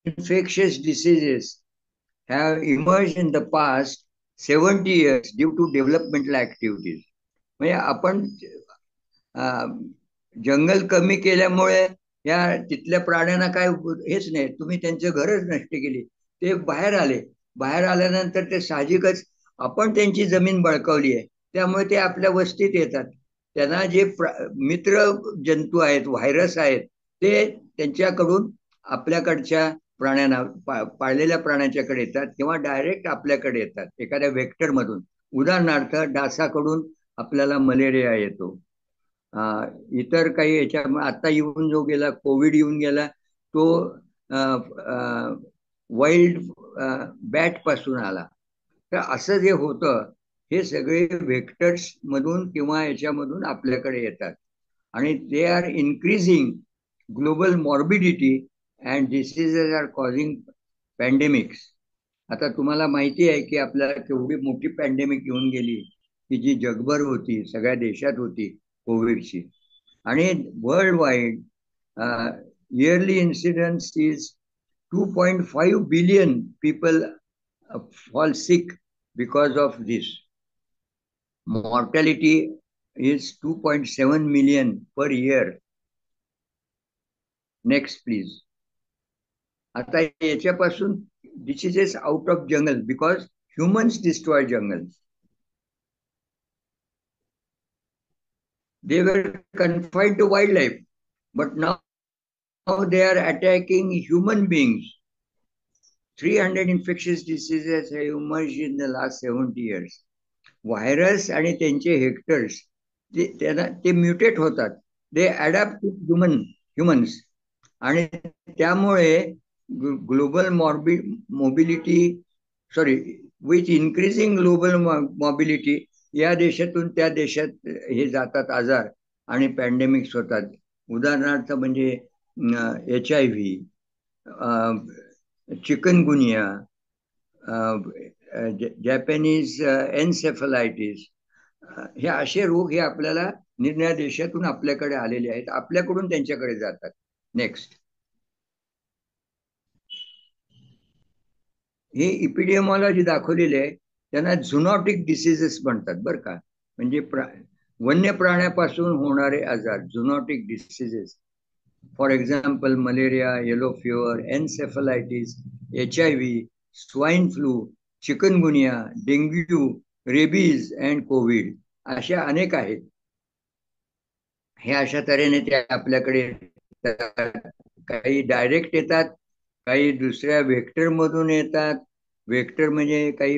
infectious diseases have emerged in the past 70 years due to developmental activities. म्हणजे आपण जंगल कमी केल्यामुळे या तिथल्या प्राण्यांना काय हेच नाही, तुम्ही त्यांचे घरच नष्ट केली, ते बाहेर आल्यानंतर ते साहजिकच आपण त्यांची जमीन बळकावली आहे, त्यामुळे ते आपल्या वस्तीत येतात. त्यांना जे मित्र जंतू आहेत, व्हायरस आहेत, ते त्यांच्याकडून आपल्याकडच्या प्राण्यांना पाळलेल्या प्राण्याच्याकडे येतात किंवा डायरेक्ट आपल्याकडे येतात एखाद्या वेक्टर मधून. उदाहरणार्थ डासाकडून आपल्याला मलेरिया येतो, इतर काही याच्यामुळे आता येऊन जो गेला कोविड येऊन गेला तो वाईल्ड बॅट पासून आला. तर असं जे होतं हे सगळे व्हेक्टर्स मधून किंवा याच्यामधून आपल्याकडे येतात आणि they are increasing global morbidity and diseases are causing pandemics. आता तुम्हाला माहिती आहे की आपल्याला केवढी मोठी पॅन्डेमिक येऊन गेली की जी जगभर होती, सगळ्या देशात होती कोविडची. आणि world wide yearly incidents is 2.5 billion people fall sick because of this. Mortality is 2.7 million per year. Next please. आता याच्यापासून diseases out of jungle because humans destroy jungles. They were confined to wildlife, but now they are attacking human beings. 300 infectious diseases have emerged in the last 70 years. Virus आणि त्यांचे hectares ते mutate होतात, दे adapt to humans, आणि त्यामुळे global mobility with increasing global mobility या देशातून त्या देशात हे जातात आजार आणि पॅन्डेमिक्स होतात. उदाहरणार्थ म्हणजे HIV, चिकनगुनिया, जॅपनीज एन्सेफलायटिस, हे असे रोग हे आपल्याला निरनिराळ्या देशातून आपल्याकडे आलेले आहेत, आपल्याकडून त्यांच्याकडे जातात. नेक्स्ट. हे इपिडेमॉलॉजी दाखवलेली आहे त्यांना झुनॉटिक डिसीजेस म्हणतात बरं का. म्हणजे वन्य प्राण्यापासून होणारे आजार, zoonotic diseases. For example malaria, yellow fever, encephalitis, HIV, swine flu, chikungunya, dengue, rabies and COVID, अशा अनेक आहेत. हे अशा तऱ्हेने ते आपल्याकडे काही डायरेक्ट येतात, काही दुसऱ्या वेक्टर मधून येतात. वेक्टर म्हणजे काही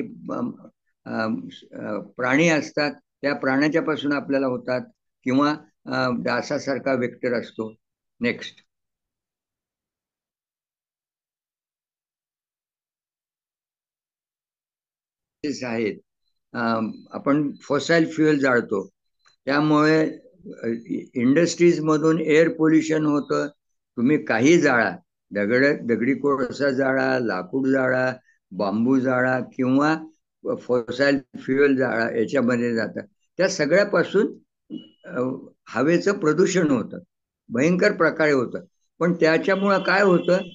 प्राणी असतात, त्या प्राण्याच्या पासून आपल्याला होतात, किंवा डासासारखा वेक्टर असतो. नेक्स्ट. आहेत, आपण फॉसाईल फ्युएल जाळतो, त्यामुळे इंडस्ट्रीज मधून एअर पोल्युशन होतं. तुम्ही काही जाळा, दगडी कोळसा जाळा, लाकूड जाळा, बांबू जाळा, किंवा फॉसाईल फ्युएल जाळा, याच्यामध्ये जातात. त्या सगळ्यापासून हवेचं प्रदूषण होतं, भयंकर प्रकारे होतं. पण त्याच्यामुळं काय होतं,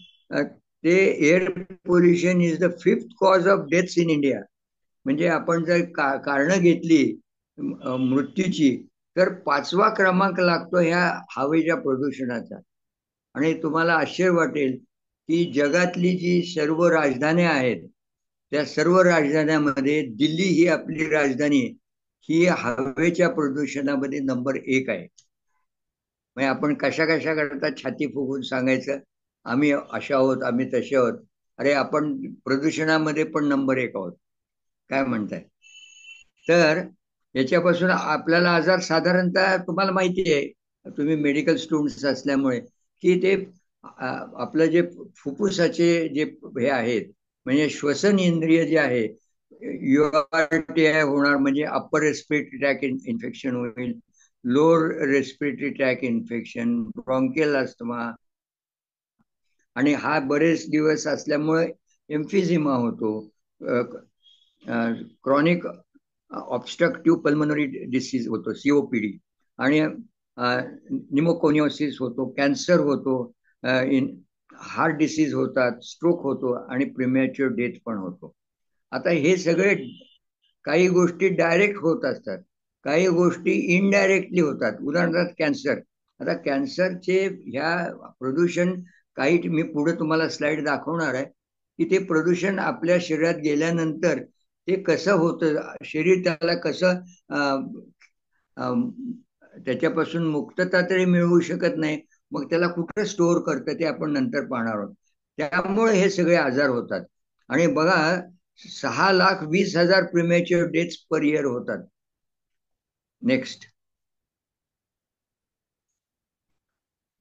ते air pollution is the 5th cause of deaths in India. म्हणजे आपण जर कारणं घेतली मृत्यूची, तर 5वा क्रमांक लागतो ह्या हवेच्या प्रदूषणाचा. आणि तुम्हाला आश्चर्य वाटेल की जगातली जी सर्व राजधान्या आहेत, त्या सर्व राजधान्यामध्ये दिल्ली ही आपली राजधानी ही हवेच्या प्रदूषणामध्ये नंबर 1 आहे. म्हणजे आपण कशा करता छाती फुगून सांगायचं आम्ही अशा आहोत, आम्ही तसे आहोत. अरे आपण प्रदूषणामध्ये पण नंबर 1 आहोत. काय म्हणताय? तर याच्यापासून आपल्याला आजार साधारणतः तुम्हाला माहिती आहे, तुम्ही मेडिकल स्टुडंट्स असल्यामुळे, की ते आपलं जे फुफ्फुसाचे जे हे आहेत, म्हणजे श्वसन इंद्रिय जे आहे, URTI होणार, म्हणजे अप्पर रेस्पिरेटरी ट्रॅक इन्फेक्शन होईल, lower respiratory track infection, bronchial asthma, आणि हा बरेच दिवस असल्यामुळे एम्फिझिमा होतो, क्रॉनिक ऑब्स्ट्रक्टिव्ह पल्मोनरी डिसीज होतो, COPD, आणि निमोकोनियोसिस होतो, कॅन्सर होतो, हार्ट डिसीज होतात, स्ट्रोक होतो, आणि प्रीमॅच्युअर डेथ पण होतो. आता हे सगळे काही गोष्टी डायरेक्ट होत असतात, काही गोष्टी इनडायरेक्टली होतात. उदाहरणार्थ कॅन्सर. आता कॅन्सरचे ह्या प्रदूषण, काही मी पुढे तुम्हाला स्लाइड दाखवणार आहे, की ते प्रदूषण आपल्या शरीरात गेल्यानंतर ते कसं होतं, शरीर त्याला कसं त्याच्यापासून मुक्तता तरी मिळवू शकत नाही, मग त्याला कुठं स्टोअर करतं ते आपण नंतर पाहणार आहोत. त्यामुळे हे सगळे आजार होतात. आणि बघा, 6,20,000 प्रीमॅच्युअर डेथ्स पर इयर होतात. नेक्स्ट.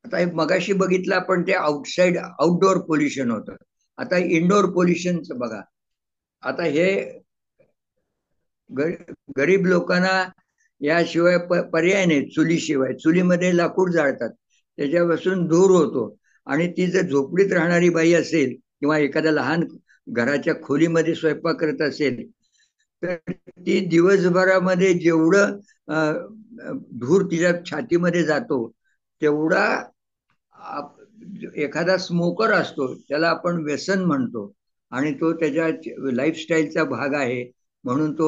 आता मगाशी बघितलं आपण, ते आउटडोअर पोल्युशन होतं. आता इनडोअर पोल्युशनचं बघा. आता हे गरीब लोकांना याशिवाय पर्याय नाही, चुलीशिवाय. चुलीमध्ये लाकूड जाळतात, त्याच्यापासून धूर होतो. आणि ती जर झोपडीत राहणारी बाई असेल, किंवा एखाद्या लहान घराच्या खोलीमध्ये स्वयंपाक करत असेल, तर ती दिवसभरामध्ये जेवढं धूर तिच्या छातीमध्ये जातो, तेवढा एखादा स्मोकर असतो, त्याला आपण व्यसन म्हणतो, आणि तो त्याच्या लाईफस्टाईलचा भाग आहे, म्हणून तो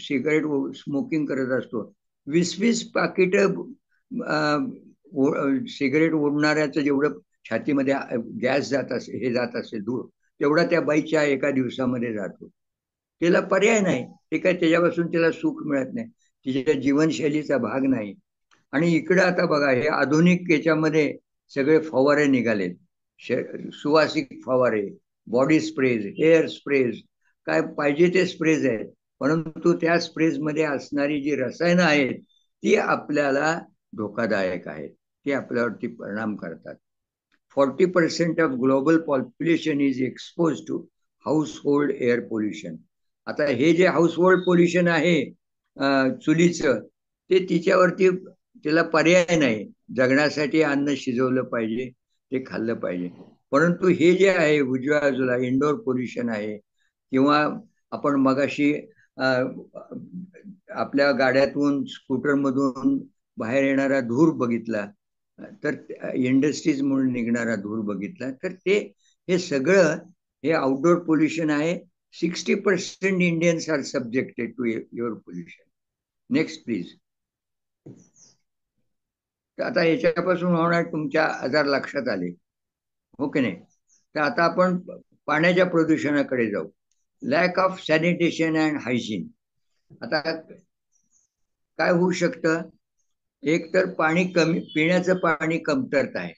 सिगारेट स्मोकिंग करत असतो. 20-20 पाकिट सिगारेट ओढणाऱ्याचं जेवढं छातीमध्ये गॅस जात असेल, हे जात असेल धूर, तेवढा त्या बाईच्या एका दिवसामध्ये जातो. तिला पर्याय नाही, ते काय त्याच्यापासून तिला सुख मिळत नाही, तिच्या जीवनशैलीचा भाग नाही. आणि इकडे आता बघा, हे आधुनिक याच्यामध्ये सगळे फवारे निघाले, सुवासिक फवारे, बॉडी स्प्रेज, हेअर स्प्रेज, काय पाहिजे ते स्प्रेज आहेत. परंतु त्या स्प्रेज मध्ये असणारी जी रसायनं आहेत, ती आपल्याला धोकादायक आहेत, ती आपल्यावरती परिणाम करतात. 40% of global population is expose to household air pollution. आता हे जे हाऊसहोल्ड पोल्युशन आहे चुलीचं, ते तिच्यावरती तिला पर्याय नाही, जगण्यासाठी अन्न शिजवलं पाहिजे, ते खाल्लं पाहिजे. परंतु हे जे आहे उजव्या बाजूला इंडोर पोल्युशन आहे, किंवा आपण मगाशी आपल्या गाड्यातून, स्कूटरमधून बाहेर येणारा धूर बघितला, तर इंडस्ट्रीज म्हणून निघणारा धूर बघितला, तर ते हे सगळं हे आउटडोर पोल्युशन आहे. 60% Indians are subjected to your pollution. Next please. तर आता याच्यापासून होणार तुमच्या आजार लक्षात आले, हो की नाही? तर आता आपण पाण्याच्या प्रदूषणाकडे जाऊ. Lack of sanitation and hygiene. आता काय होऊ शकतं? एक तर पाणी कमी, पिण्याचं पाणी कमतरता आहे,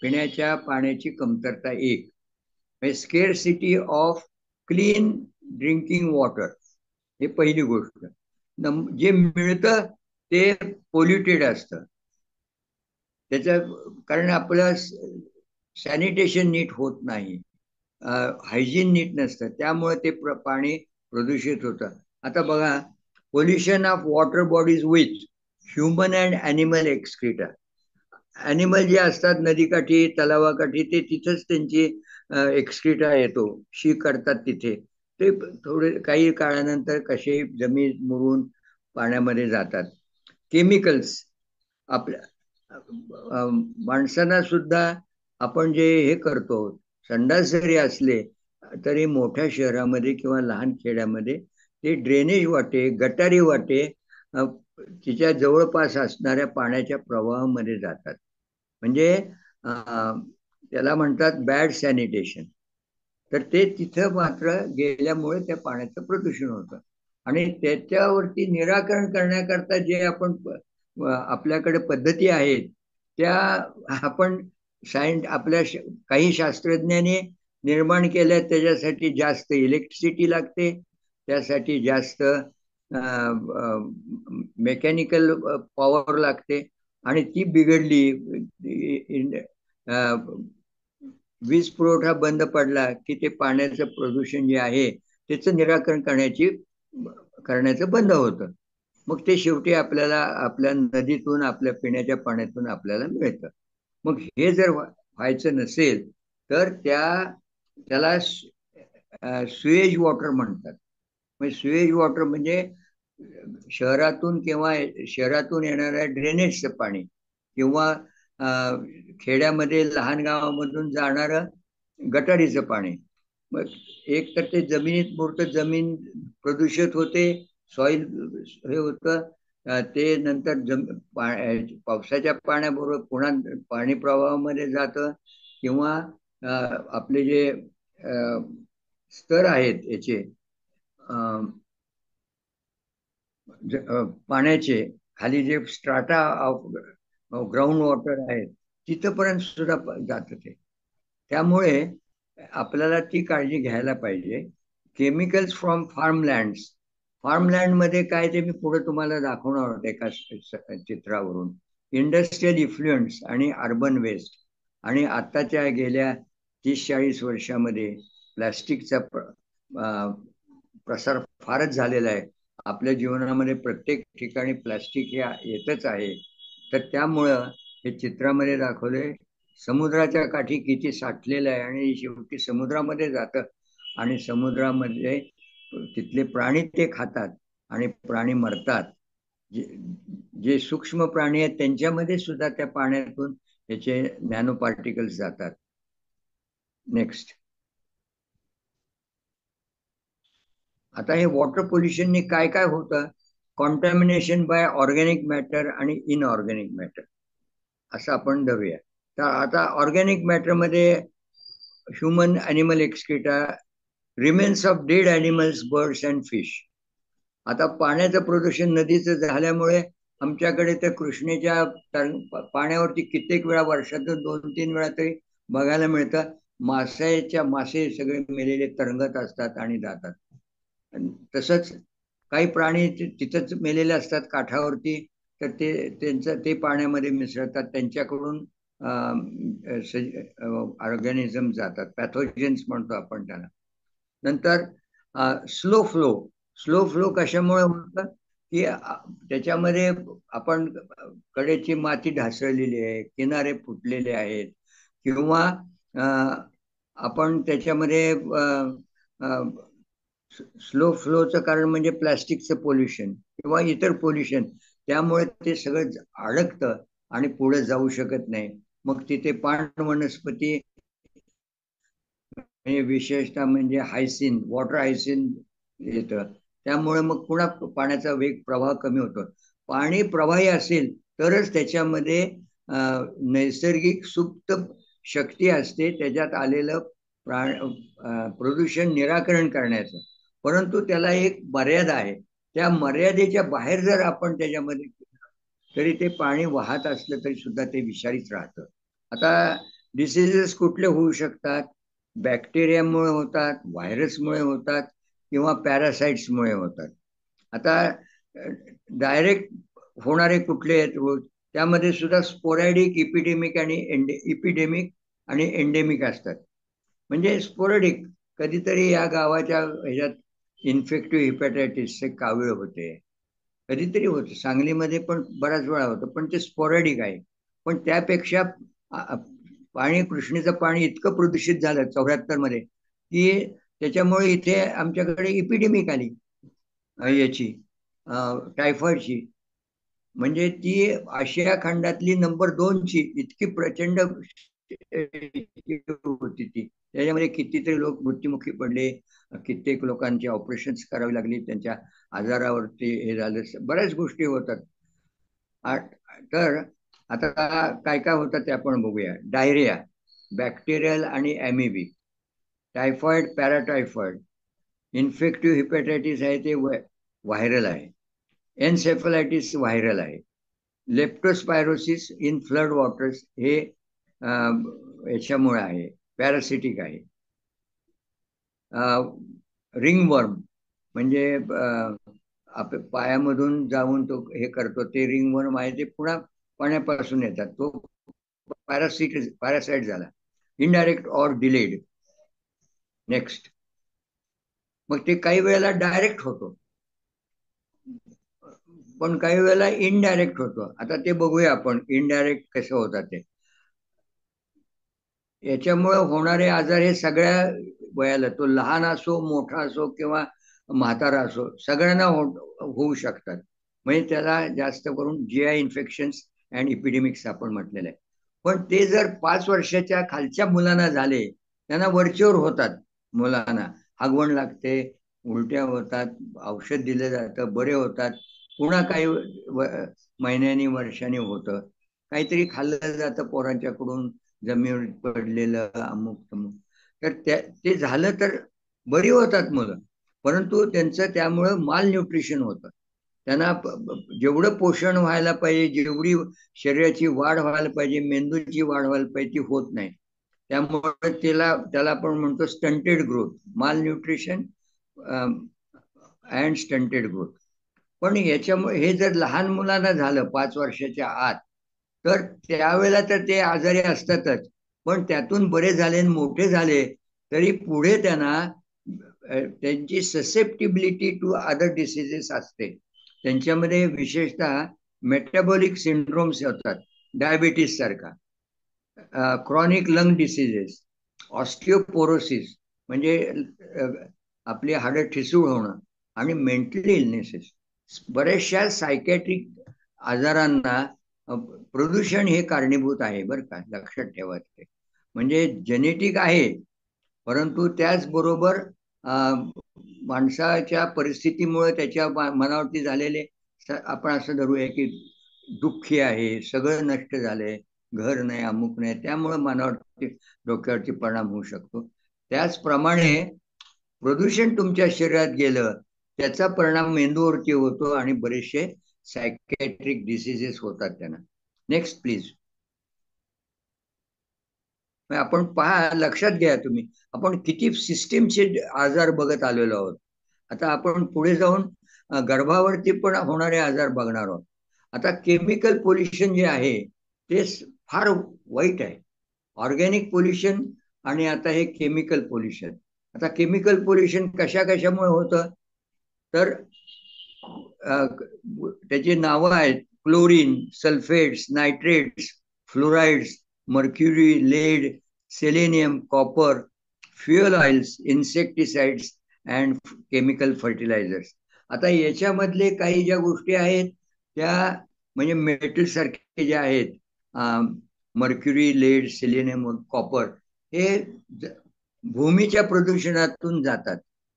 पिण्याच्या पाण्याची कमतरता एक, स्केअरसिटी ऑफ क्लीन ड्रिंकिंग वॉटर, हे पहिली गोष्ट. जे मिळतं ते पोल्युटेड असतं, त्याचं कारण आपलं सॅनिटेशन नीट होत नाही, हायजीन नीट नसतं, त्यामुळे ते पाणी प्रदूषित होतं. आता बघा, pollution of water bodies with human and animal excreta. Animal जे असतात नदीकाठी, तलावाकाठी, ते तिथंच त्यांची एक्सक्रीटा येतो, शी करतात तिथे. ते थोडे काही काळानंतर कसे जमीन मुरून पाण्यामध्ये जातात. केमिकल्स आपल्या माणसांना सुद्धा आपण जे हे करतो, संडास जरी असले तरी मोठ्या शहरामध्ये किंवा लहान खेड्यामध्ये ते ड्रेनेज वाटे, गटारी वाटे तिच्या जवळपास असणाऱ्या पाण्याच्या प्रवाहामध्ये जातात. म्हणजे त्याला म्हणतात बॅड सॅनिटेशन. तर ते तिथं मात्र गेल्यामुळे त्या पाण्याचं प्रदूषण होतं. आणि त्याच्यावरती निराकरण करण्याकरता जे आपण आपल्याकडे पद्धती आहेत त्या आपण आपल्या काही शास्त्रज्ञांनी निर्माण केल्या. त्याच्यासाठी जास्त इलेक्ट्रिसिटी लागते, त्यासाठी जास्त मेकॅनिकल पॉवर लागते, आणि ती बिघडली, वीज पुरवठा बंद पडला की ते पाण्याचं प्रदूषण जे आहे त्याचं निराकरण करण्याचं बंद होतं. मग ते शेवटी आपल्याला आपल्या नदीतून, आपल्या पिण्याच्या पाण्यातून आपल्याला मिळतं. मग हे जर व्हायचं नसेल तर त्याला सुएज वॉटर म्हणतात. म्हणजे सुएज वॉटर म्हणजे शहरातून किंवा शहरातून येणाऱ्या ड्रेनेजचं पाणी, किंवा खेड्यामध्ये लहान गावामधून जाणारं गटारीचं पाणी. मग एक तर ते जमिनीत मुरतं, जमीन प्रदूषित होते, सॉइल हे होतं, ते नंतर पावसाच्या पाण्याबरोबर पुन्हा पाणी प्रवाहामध्ये जातं, किंवा आपले जे स्तर आहेत याचे पाण्याचे खाली जे स्ट्राटा ऑफ ग्राउंड वॉटर आहेत तिथपर्यंत सुद्धा जात ते. त्यामुळे आपल्याला ती काळजी घ्यायला पाहिजे. केमिकल्स फ्रॉम फार्मलँडमध्ये काय ते मी पुढे तुम्हाला दाखवणार होते एका चित्रावरून. इंडस्ट्रियल इफ्लुएन्स आणि अर्बन वेस्ट. आणि आत्ताच्या गेल्या 30-40 वर्षामध्ये प्लॅस्टिकचा प्रसार फारच झालेला आहे. आपल्या जीवनामध्ये प्रत्येक ठिकाणी प्लॅस्टिक हे येतच आहे. तर त्यामुळं हे चित्रामध्ये दाखवले, समुद्राच्या काठी किती साठलेलं आहे, आणि शेवटी समुद्रामध्ये जातं, आणि समुद्रामध्ये तिथले प्राणी ते खातात आणि प्राणी मरतात. जे सूक्ष्म प्राणी आहेत त्यांच्यामध्ये सुद्धा त्या पाण्यातून याचे नॅनो पार्टिकल्स जातात. नेक्स्ट. आता हे वॉटर पोल्युशनने काय काय होतं? कॉन्टॅमिनेशन बाय ऑर्गॅनिक मॅटर आणि इनऑर्गॅनिक मॅटर असं आपण धरूया. तर आता ऑर्गॅनिक मॅटरमध्ये human animal excreta, remains of dead animals, birds and fish. आता पाण्याचं प्रदूषण नदीचं झाल्यामुळे आमच्याकडे त्या कृष्णेच्या पाण्यावरती कित्येक वेळा, वर्षातून 2-3 वेळा तरी बघायला मिळतं, मासे सगळे मेलेले तरंगत असतात आणि जातात. तसंच काही प्राणी तिथंच मेलेले असतात काठावरती, तर ते पाण्यामध्ये मिसळतात, त्यांच्याकडून ऑर्गॅनिझम जातात, पॅथोजन्स म्हणतो आपण त्याला. नंतर स्लो फ्लो कशामुळे होतं की त्याच्यामध्ये आपण कडेची माती ढासळलेली आहे, किनारे फुटलेले आहेत, किंवा आपण त्याच्यामध्ये स्लो फ्लोचं कारण म्हणजे प्लॅस्टिकचं पोल्युशन किंवा इतर पोल्युशन. त्यामुळे ते सगळं अडकतं आणि पुढे जाऊ शकत नाही. मग तिथे पाण वनस्पती विशेषतः म्हणजे हायसिन, वॉटर हायसिन येतं. त्यामुळे मग पुन्हा पाण्याचा वेग प्रवाह कमी होतो. पाणी प्रवाही असेल तरच त्याच्यामध्ये नैसर्गिक सुप्त शक्ती असते त्याच्यात आलेलं प्रदूषण निराकरण करण्याचं. परंतु त्याला एक मर्यादा आहे. त्या मर्यादेच्या बाहेर जर आपण त्याच्यामध्ये तरी ते पाणी वाहत असलं तरी सुद्धा ते विषारीच राहतं. आता डिसीजेस कुठले होऊ शकतात? बॅक्टेरियामुळे होतात, व्हायरसमुळे होतात किंवा पॅरासाइट्समुळे होतात. आता डायरेक्ट होणारे कुठले आहेत रोग? त्यामध्ये सुद्धा स्पोरॅडिक, इपिडेमिक आणि एंडेमिक असतात. म्हणजे स्पोरॅडिक कधीतरी या गावाच्या ह्याच्यात इन्फेक्टिव्ह हिपॅटायटिसचे कावीळ होते, कधीतरी होतं. सांगलीमध्ये पण बऱ्याच वेळा होतं, पण ते स्पोरॅडिक आहे. पण त्यापेक्षा पाणी, कृष्णेचं पाणी इतकं प्रदूषित झालं 74 मध्ये की त्याच्यामुळे इथे आमच्याकडे इपिडेमिक आली याची, टायफॉइडची. म्हणजे ती आशिया खंडातली नंबर 2 ची इतकी प्रचंड होती ती. त्याच्यामध्ये कितीतरी लोक मृत्युमुखी पडले, कित्येक लोकांची ऑपरेशन्स करावी लागली, त्यांच्या आजारावरती हे झालं, बऱ्याच गोष्टी होतात. तर आता काय काय होतं ते आपण बघूया. डायरिया, बॅक्टेरियल आणि ॲमिबिक, टायफॉइड, पॅराटायफॉइड, इन्फेक्टिव्ह हिपॅटायटिस आहे ते व्हायरल आहे, एन्सेफलायटिस व्हायरल आहे, लेप्टोस्पायरोसिस इन फ्लड वॉटर्स हे याच्यामुळे आहे, पॅरासिटिक आहे. रिंगवर्म म्हणजे पायामधून जाऊन तो हे करतो ते रिंगवर्म आहे, ते पुन्हा पाण्यापासून येतात, तो पॅरासाइट झाला. Indirect or delayed. नेक्स्ट, मग ते काही वेळेला डायरेक्ट होतो पण काही वेळेला इनडायरेक्ट होतो. आता ते बघूया आपण इनडायरेक्ट कसं होतात ते. याच्यामुळे होणारे आजार हे सगळ्या वयाला, तो लहान असो, मोठा असो किंवा म्हातारा असो, सगळ्यांना होऊ शकतात. म्हणजे त्याला जास्त करून GI इन्फेक्शन्स अँड इपिडेमिक्स आपण म्हटलेलं आहे. पण ते जर 5 वर्षाच्या खालच्या मुलांना झाले, त्यांना वरचेवर होतात. मुलांना हागवण लागते, उलट्या होतात, औषध दिलं जातं, बरे होतात, पुन्हा काही महिन्यांनी वर्षांनी होतं. काहीतरी खाल्लं जातं पोरांच्याकडून, जमिनीवर पडलेलं अमुक तमुक, तर ते झालं तर बरी होतात मुलं. परंतु त्यांचं त्यामुळं माल न्यूट्रिशन होतं. त्यांना जेवढं पोषण व्हायला पाहिजे, जेवढी शरीराची वाढ व्हायला पाहिजे, मेंदूची वाढ व्हायला पाहिजे, ती होत नाही. त्यामुळे त्याला आपण म्हणतो स्टंटेड ग्रोथ, माल न्यूट्रिशन अँड स्टंटेड ग्रोथ. पण याच्यामुळे हे जर लहान मुलांना झालं 5 वर्षाच्या आत, तर त्यावेळेला तर ते आजारी असतातच, पण त्यातून बरे झाले, मोठे झाले तरी पुढे त्यांना त्यांची ससेप्टिबिलिटी टू अदर डिसीजेस असते. त्यांच्यामध्ये विशेषतः मेटाबॉलिक सिंड्रोम्स होतात, डायबिटीस सारखा, क्रॉनिक लंग डिसीजेस, ऑस्टिओपोरोसिस म्हणजे आपली हाडं ठिसूळ होणं, आणि मेंटल इलनेसेस. बऱ्याचशा सायकॅट्रिक आजारांना प्रदूषण हे कारणीभूत आहे बरं का, लक्षात ठेवा. ते म्हणजे जेनेटिक आहे, परंतु त्याचबरोबर माणसाच्या परिस्थितीमुळे त्याच्या मनावरती झालेले, आपण असं धरूया की दुःखी आहे, सगळं नष्ट झालंय, घर नाही, अमुक नाही, त्यामुळे मनावरती, डोक्यावरती परिणाम होऊ शकतो. त्याचप्रमाणे प्रदूषण तुमच्या शरीरात गेलं, त्याचा परिणाम मेंदूवरती होतो आणि बरेचसे सायकॅट्रिक डिसीजेस होतात त्यांना. Next please. आपण पहा, लक्षात घ्या तुम्ही, आपण किती सिस्टीमचे आजार बघत आलेलो आहोत. आता आपण पुढे जाऊन गर्भावरती पण होणारे आजार बघणार आहोत. आता केमिकल पोल्युशन जे आहे ते फार वाईट आहे. ऑर्गॅनिक पोल्युशन आणि आता हे केमिकल पोल्युशन. आता केमिकल पोल्युशन कशामुळे होतं, तर त्याची नावं आहेत: chlorine, sulphates, nitrates, fluorides, mercury, lead, selenium, copper, fuel oils, insecticides and chemical fertilisers. आता याच्यामधले काही ज्या गोष्टी आहेत त्या म्हणजे मेटल सारखे जे आहेत, मर्क्युरी, लेड, सेलेनियम, कॉपर, हे भूमीच्या प्रदूषणातून जातात.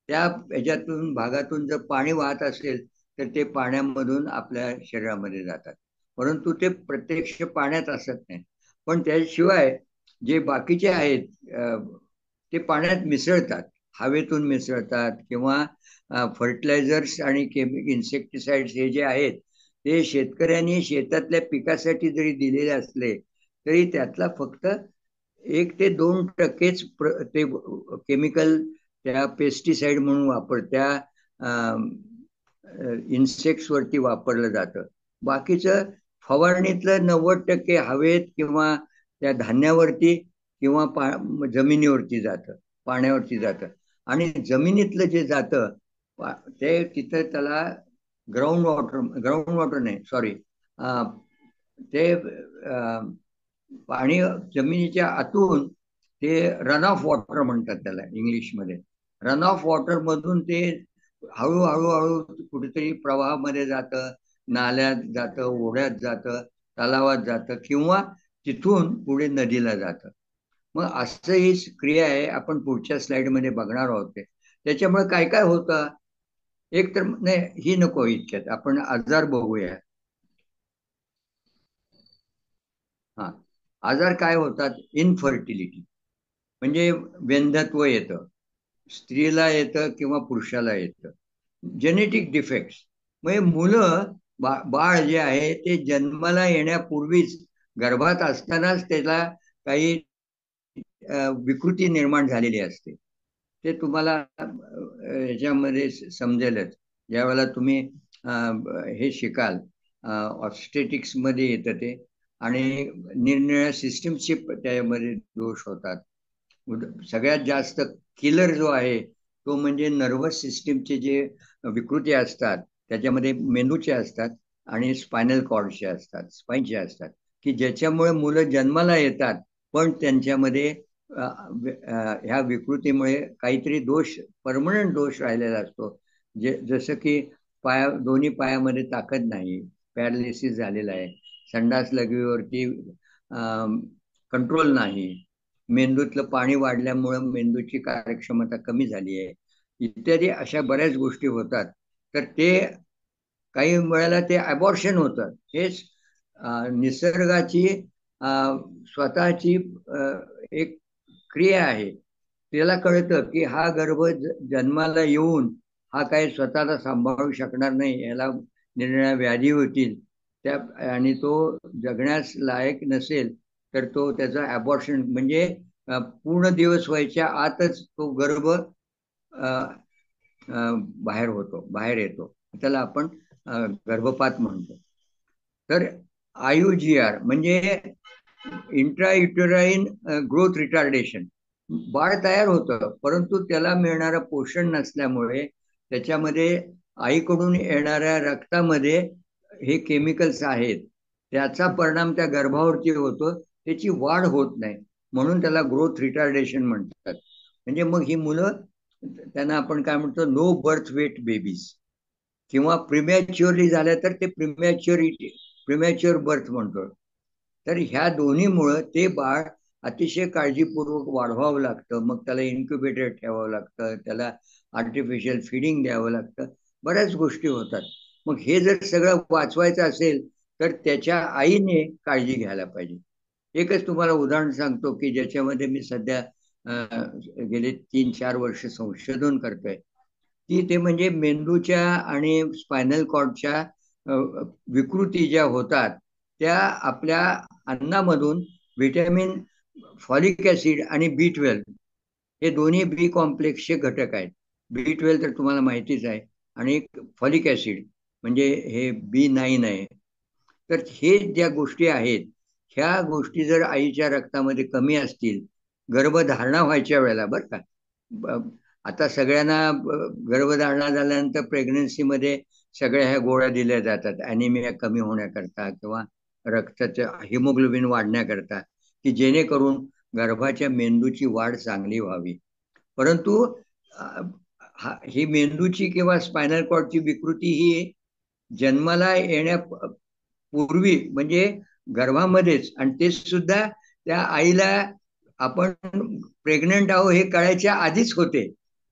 त्या ह्याच्यातून भागातून जर पाणी वाहत असेल तर ते पाण्यामधून आपल्या शरीरामध्ये जातात, परंतु ते प्रत्यक्ष पाण्यात असत नाही. पण त्याशिवाय जे बाकीचे आहेत ते पाण्यात मिसळतात, हवेतून मिसळतात, किंवा फर्टिलायझर्स आणि इन्सेक्टिसाइड्स हे जे आहेत ते शेतकऱ्यांनी शेतातल्या पिकासाठी जरी दिलेले असले तरी त्यातला फक्त 1 ते 2% ते केमिकल त्या पेस्टिसाइड म्हणून त्या इन्सेक्ट्स वरती वापरलं जातं. बाकीचं फवारणीतलं 90% हवेत किंवा त्या धान्यावरती किंवा जमिनीवरती जातं, पाण्यावरती जातं. आणि जमिनीतलं जे जातं ते तिथं त्याला ग्राउंड वॉटर नाही, सॉरी, ते पाणी जमिनीच्या आतून ते रन ऑफ वॉटर म्हणतात त्याला इंग्लिशमध्ये. रन ऑफ वॉटर मधून ते हळूहळू कुठेतरी प्रवाहामध्ये जातं, नाल्यात जातं, ओढ्यात जातं, तलावात जातं, किंवा तिथून पुढे नदीला जातं. मग असं ही क्रिया आहे, आपण पुढच्या स्लाइडमध्ये बघणार आहोत. त्याच्यामुळे काय काय होतं, एक तर नाही ही नको इतक्यात, आपण आजार बघूया. हा, आजार काय होतात, इनफर्टिलिटी म्हणजे वेंधत्व येतं, स्त्रीला येतं किंवा पुरुषाला येतं. जेनेटिक डिफेक्ट्स म्हणजे मुलं बाळ जे आहे ते जन्माला येण्यापूर्वीच गर्भात असतानाच त्याला काही विकृती निर्माण झालेली असते. ते तुम्हाला याच्यामध्ये समजेलच ज्यावेळेला तुम्ही हे शिकाल. ऑब्स्टेटिक्स मध्ये येतं ते, आणि निरनिराळ्या सिस्टीमचे त्यामध्ये दोष होतात. सगळ्यात जास्त किलर जो आहे तो म्हणजे नर्वस सिस्टीमचे जे विकृती असतात, त्याच्यामध्ये मेंदूचे असतात आणि स्पायनल कॉर्डचे असतात, स्पाईनचे असतात, की ज्याच्यामुळे मुलं जन्माला येतात पण त्यांच्यामध्ये ह्या विकृतीमुळे काहीतरी दोष, परमनंट दोष राहिलेला असतो. जसं की दोन्ही पायामध्ये ताकद नाही, पॅरालिसिस झालेला आहे, संडास लघवीवरती कंट्रोल नाही, मेंदूतलं पाणी वाढल्यामुळं मेंदूची कार्यक्षमता कमी झाली आहे, इत्यादी अशा बऱ्याच गोष्टी होतात. तर ते काही वेळेला ते अबॉर्शन होतं. हेच निसर्गाची स्वतःची एक क्रिया आहे. त्याला कळतं की हा गर्भ जन्माला येऊन हा काही स्वतःला सांभाळू शकणार नाही, याला निरनिराळ्या व्याधी होतील, त्या आणि तो जगण्यास लायक नसेल तर तो त्याचा अबॉर्शन म्हणजे पूर्ण दिवस व्हायच्या आतच तो गर्भ बाहेर येतो. त्याला आपण गर्भपात म्हणतो. तर IUGR म्हणजे इंट्रायुटेराईन ग्रोथ रिटार्डेशन. बाळ तयार होतं परंतु त्याला मिळणारं पोषण नसल्यामुळे त्याच्यामध्ये आईकडून येणाऱ्या रक्तामध्ये हे केमिकल्स आहेत, त्याचा परिणाम त्या गर्भावरती होतो, त्याची वाढ होत नाही, म्हणून त्याला ग्रोथ रिटार्डेशन म्हणतात. म्हणजे मग ही मुलं, त्यांना आपण काय म्हणतो, नो बर्थ वेट बेबीज, किंवा प्रिमॅच्युअरली झाल्या तर ते प्रिमॅच्युअर बर्थ म्हणतो. तर ह्या दोन्हीमुळं ते बाळ अतिशय काळजीपूर्वक वाढवावं लागतं. मग त्याला इन्क्युबेटर ठेवावं लागतं, त्याला आर्टिफिशियल फिडिंग द्यावं लागतं, बऱ्याच गोष्टी होतात. मग हे जर सगळं वाचवायचं असेल तर त्याच्या आईने काळजी घ्यायला पाहिजे. एकच तुम्हाला उदाहरण सांगतो की ज्याच्यामध्ये मी सध्या गेले 3-4 वर्ष संशोधन करतोय, की ते म्हणजे मेंदूच्या आणि स्पायनल कॉर्डच्या विकृती ज्या होतात त्या आपल्या अन्नामधून व्हिटॅमिन, फॉलिक ऍसिड आणि B12 हे दोन्ही बी कॉम्प्लेक्सचे घटक आहेत. B12 तर तुम्हाला माहितीच आहे, आणि फॉलिक ऍसिड म्हणजे हे B9 आहे. तर हे ज्या गोष्टी आहेत, ह्या गोष्टी जर आईच्या रक्तामध्ये कमी असतील गर्भधारणा व्हायच्या वेळेला, बरं का, आता सगळ्यांना गर्भधारणा झाल्यानंतर प्रेग्नन्सीमध्ये सगळ्या ह्या गोळ्या दिल्या जातात ॲनिमिया कमी होण्याकरता किंवा रक्ताचं हिमोग्लोबिन वाढण्याकरता, की जेणेकरून गर्भाच्या मेंदूची वाढ चांगली व्हावी. परंतु ही मेंदूची किंवा स्पायनल कॉर्डची विकृती ही जन्माला येण्यापूर्वी म्हणजे गर्भामध्येच, आणि ते सुद्धा त्या आईला आपण प्रेग्नंट आहो हे कळायच्या आधीच होते.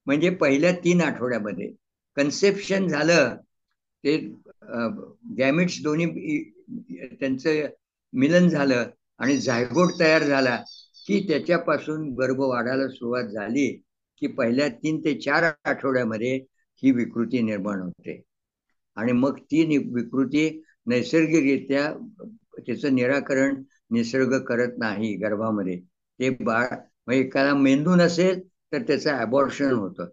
म्हणजे पहिल्या 3 आठवड्यामध्ये कन्सेप्शन झालं, ते गॅमिट्स दोन्ही त्यांचं मिलन झालं आणि झायगोट तयार झाला की त्याच्यापासून गर्भ वाढायला सुरुवात झाली की पहिल्या 3 ते 4 आठवड्यामध्ये ही विकृती निर्माण होते. आणि मग ती विकृती नैसर्गिकरित्या त्याचं निराकरण निसर्ग करत नाही गर्भामध्ये. ते बाळ म्हणजे एखादा मेंदू नसेल तर त्याचं ॲबॉर्शन होतं,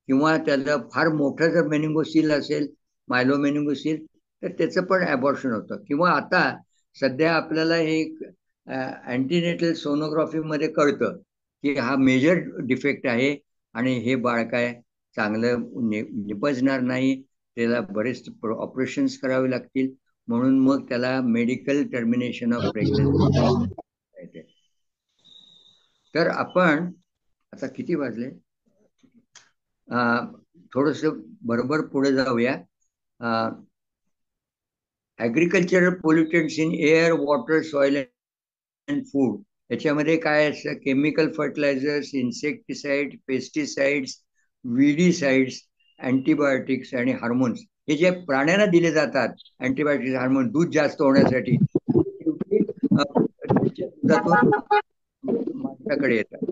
किंवा त्याला फार मोठं जर मेनिंगोसील असेल, मायलोमेनिंगोसील, तर त्याचं पण ॲबॉर्शन होतं. किंवा आता सध्या आपल्याला हे अँटीनेटल सोनोग्राफीमध्ये कळतं की हा मेजर डिफेक्ट आहे आणि हे बाळ काय चांगलं निपजणार नाही, त्याला बरेच ऑपरेशन्स करावे लागतील. म्हणून मग त्याला मेडिकल टर्मिनेशन ऑफ प्रेग्नन्सी. तर आपण आता किती वाजले, थोडस बरोबर पुढे जाऊया. Agricultural pollutants in air, water, soil and food, याच्यामध्ये काय असतं, chemical fertilisers, insecticide, pesticides, weedicides, antibiotics आणि हार्मोन्स, हे जे प्राण्यांना दिले जातात अँटीबायोटिक्स, हार्मोन दूध जास्त होण्यासाठी, माणसाकडे येतात.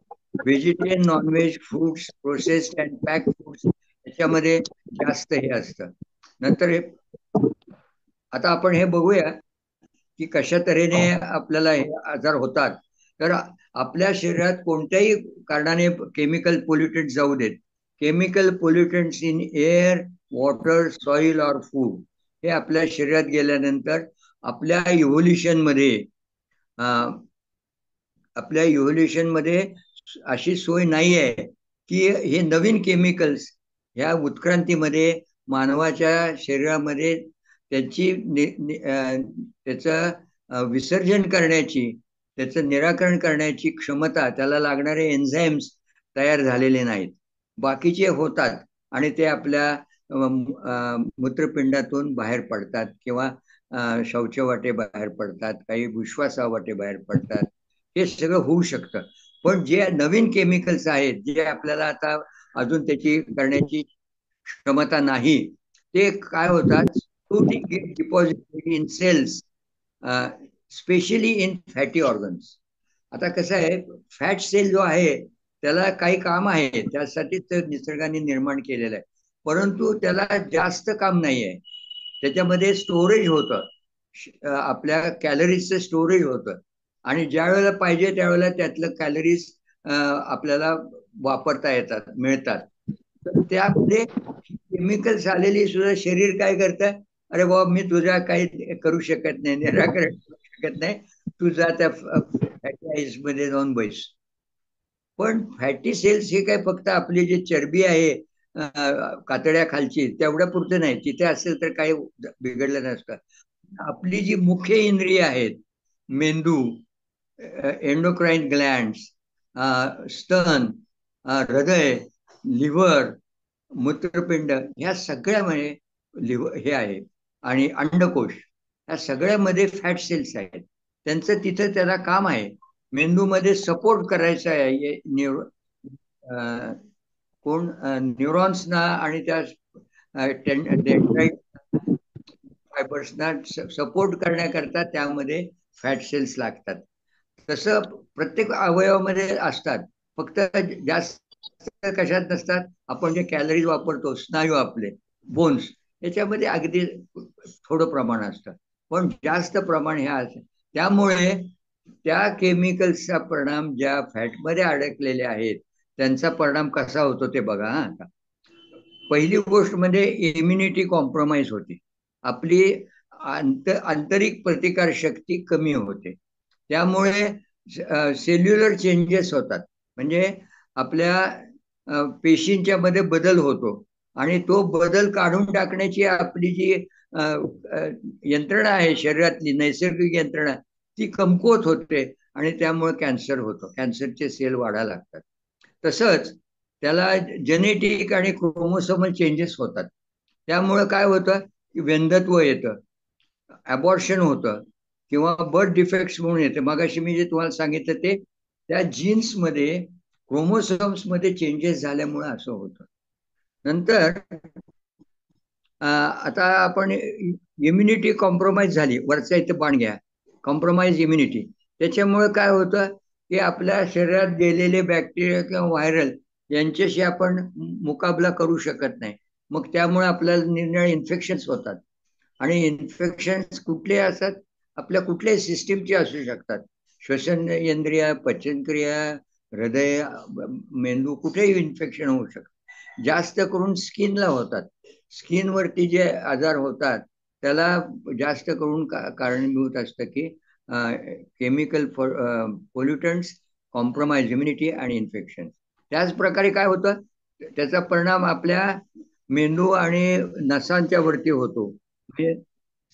Vegetarian, non veg, fruits, processed and pack foods, याच्यामध्ये जास्त हे असतं. नंतर हे आता आपण हे बघूया की कशा तऱ्हेने आपल्याला हे आजार होतात. तर आपल्या शरीरात कोणत्याही कारणाने केमिकल पोल्युटंट जाऊ देत, chemical pollutants in air, water, soil or food, हे आपल्या शरीरात गेल्यानंतर आपल्या इव्होल्युशनमध्ये अशी सोय नाही आहे की हे नवीन केमिकल्स ह्या उत्क्रांतीमध्ये मानवाच्या शरीरामध्ये त्याचं विसर्जन करण्याची, त्याचं निराकरण करण्याची क्षमता, त्याला लागणारे एन्झाईम्स तयार झालेले नाहीत. बाकीचे होतात आणि ते आपल्या मूत्रपिंडातून बाहेर पडतात किंवा शौचवाटे बाहेर पडतात, काही विश्वासावाटे बाहेर पडतात. हे सगळं होऊ शकतं. पण जे नवीन केमिकल्स आहेत, जे आपल्याला आता अजून त्याची करण्याची क्षमता नाही, ते काय होतात, get deposited in cells, specially in fatty organs. आता कसं आहे, फॅट सेल जो आहे त्याला काही काम आहे, त्यासाठीच निसर्गाने निर्माण केलेलं आहे, परंतु त्याला जास्त काम नाही आहे. त्याच्यामध्ये स्टोरेज होतं, आपल्या कॅलरीजचं स्टोरेज होतं, आणि ज्या वेळेला पाहिजे त्यावेळेला त्यातलं कॅलरीज आपल्याला वापरता येतात, मिळतात. तर त्यामध्ये केमिकल्स आलेली सुद्धा शरीर काय करतं, अरे बाबा मी तुझ्या काही करू शकत नाही, निराकरण करू शकत नाही, तुझा त्या फॅटी आईस मध्ये जाऊन बैस. पण फॅटी सेल्स हे काय फक्त आपली जी चरबी आहे कातड्या खालची तेवढ्या पुरते नाही, तिथे असेल तर काही बिघडलं नसतं. आपली जी मुख्य इंद्रिय आहेत, मेंदू, एंडोक्राइन ग्लँड्स, स्तन, हृदय, लिव्हर, मूत्रपिंड, ह्या सगळ्यामध्ये लिव्हर हे आहे, आणि अंडकोश, या सगळ्यामध्ये फॅट सेल्स आहेत. त्यांचं तिथं त्याला काम आहे, मेंदूमध्ये सपोर्ट करायचं आहे, न्यूरॉन्सना आणि त्या डेंड्राइट फायबर्सना सपोर्ट करण्याकरता त्यामध्ये फॅट सेल्स लागतात. तसं प्रत्येक अवयवामध्ये असतात, फक्त जास्त कशात नसतात. आपण जे कॅलरीज वापरतो, स्नायू आपले बोन्स, याच्यामध्ये अगदी थोडं प्रमाण असतं, पण जास्त प्रमाण ह्या असतं. त्यामुळे त्या केमिकल्सचा परिणाम ज्या फॅटमध्ये अडकलेले आहेत त्यांचा परिणाम कसा होतो ते बघा. आता पहिली गोष्ट म्हणजे इम्युनिटी कॉम्प्रोमाइज होते, आपली आंतरिक प्रतिकार शक्ती कमी होते. त्यामुळे सेल्युलर चेंजेस होतात, म्हणजे आपल्या पेशींच्या मध्ये बदल होतो, आणि तो बदल काढून टाकण्याची आपली जी यंत्रणा आहे शरीरातली, नैसर्गिक यंत्रणा, ती कमकुवत होते, आणि त्यामुळे कॅन्सर होतो, कॅन्सरचे सेल वाढायला लागतात. तसंच त्याला जेनेटिक आणि क्रोमोसोमल चेंजेस होतात. त्यामुळे काय होतं की व्यंधत्व येतं, ॲबॉर्शन होतं, किंवा बर्थ डिफेक्ट्स म्हणून येते. मगाशी मी जे तुम्हाला सांगितलं ते त्या जीन्समध्ये क्रोमोसोम्समध्ये चेंजेस झाल्यामुळे असं होतं. नंतर आता आपण इम्युनिटी कॉम्प्रोमाइज झाली, वरचा इथं बाण घ्या, कॉम्प्रोमाइज इम्युनिटी. त्याच्यामुळे काय होतं की आपल्या शरीरात गेलेले बॅक्टेरिया किंवा व्हायरल यांच्याशी आपण मुकाबला करू शकत नाही. मग त्यामुळे आपल्याला निरनिराळे इन्फेक्शन्स होतात. आणि इन्फेक्शन्स कुठले असतात, आपल्या कुठल्याही सिस्टीमचे असू शकतात. श्वसन इंद्रिय, पचनक्रिया, हृदय, मेंदू, कुठेही इन्फेक्शन होऊ शकतं. जास्त करून स्किनला होतात. स्किनवरती जे आजार होतात त्याला जास्त करून कारणीभूत असतं की केमिकल पोल्युटंट्स, कॉम्प्रोमाइज इम्युनिटी आणि इन्फेक्शन. त्याच प्रकारे काय होतं, त्याचा परिणाम आपल्या मेंदू आणि नसांच्या वरती होतो, म्हणजे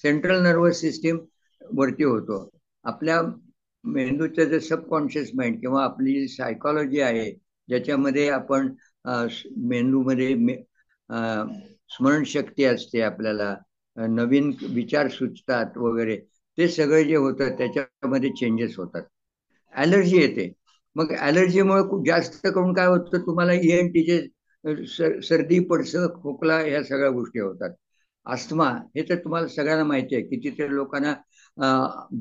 सेंट्रल नर्वस सिस्टीम वरती होतो. आपल्या मेंदूचं जे सबकॉन्शियस माइंड किंवा आपली सायकॉलॉजी आहे, ज्याच्यामध्ये आपण मेंदूमध्ये स्मरणशक्ती असते, आपल्याला नवीन विचार सुचतात वगैरे, ते सगळे जे होतं त्याच्यामध्ये चेंजेस होतात. ॲलर्जी येते. मग ॲलर्जीमुळे जास्त करून काय होतं, तुम्हाला ENTचे सर्दी, पडसं, खोकला ह्या सगळ्या गोष्टी होतात. अस्थमा हे तर तुम्हाला सगळ्यांना माहिती आहे. कितीतरी लोकांना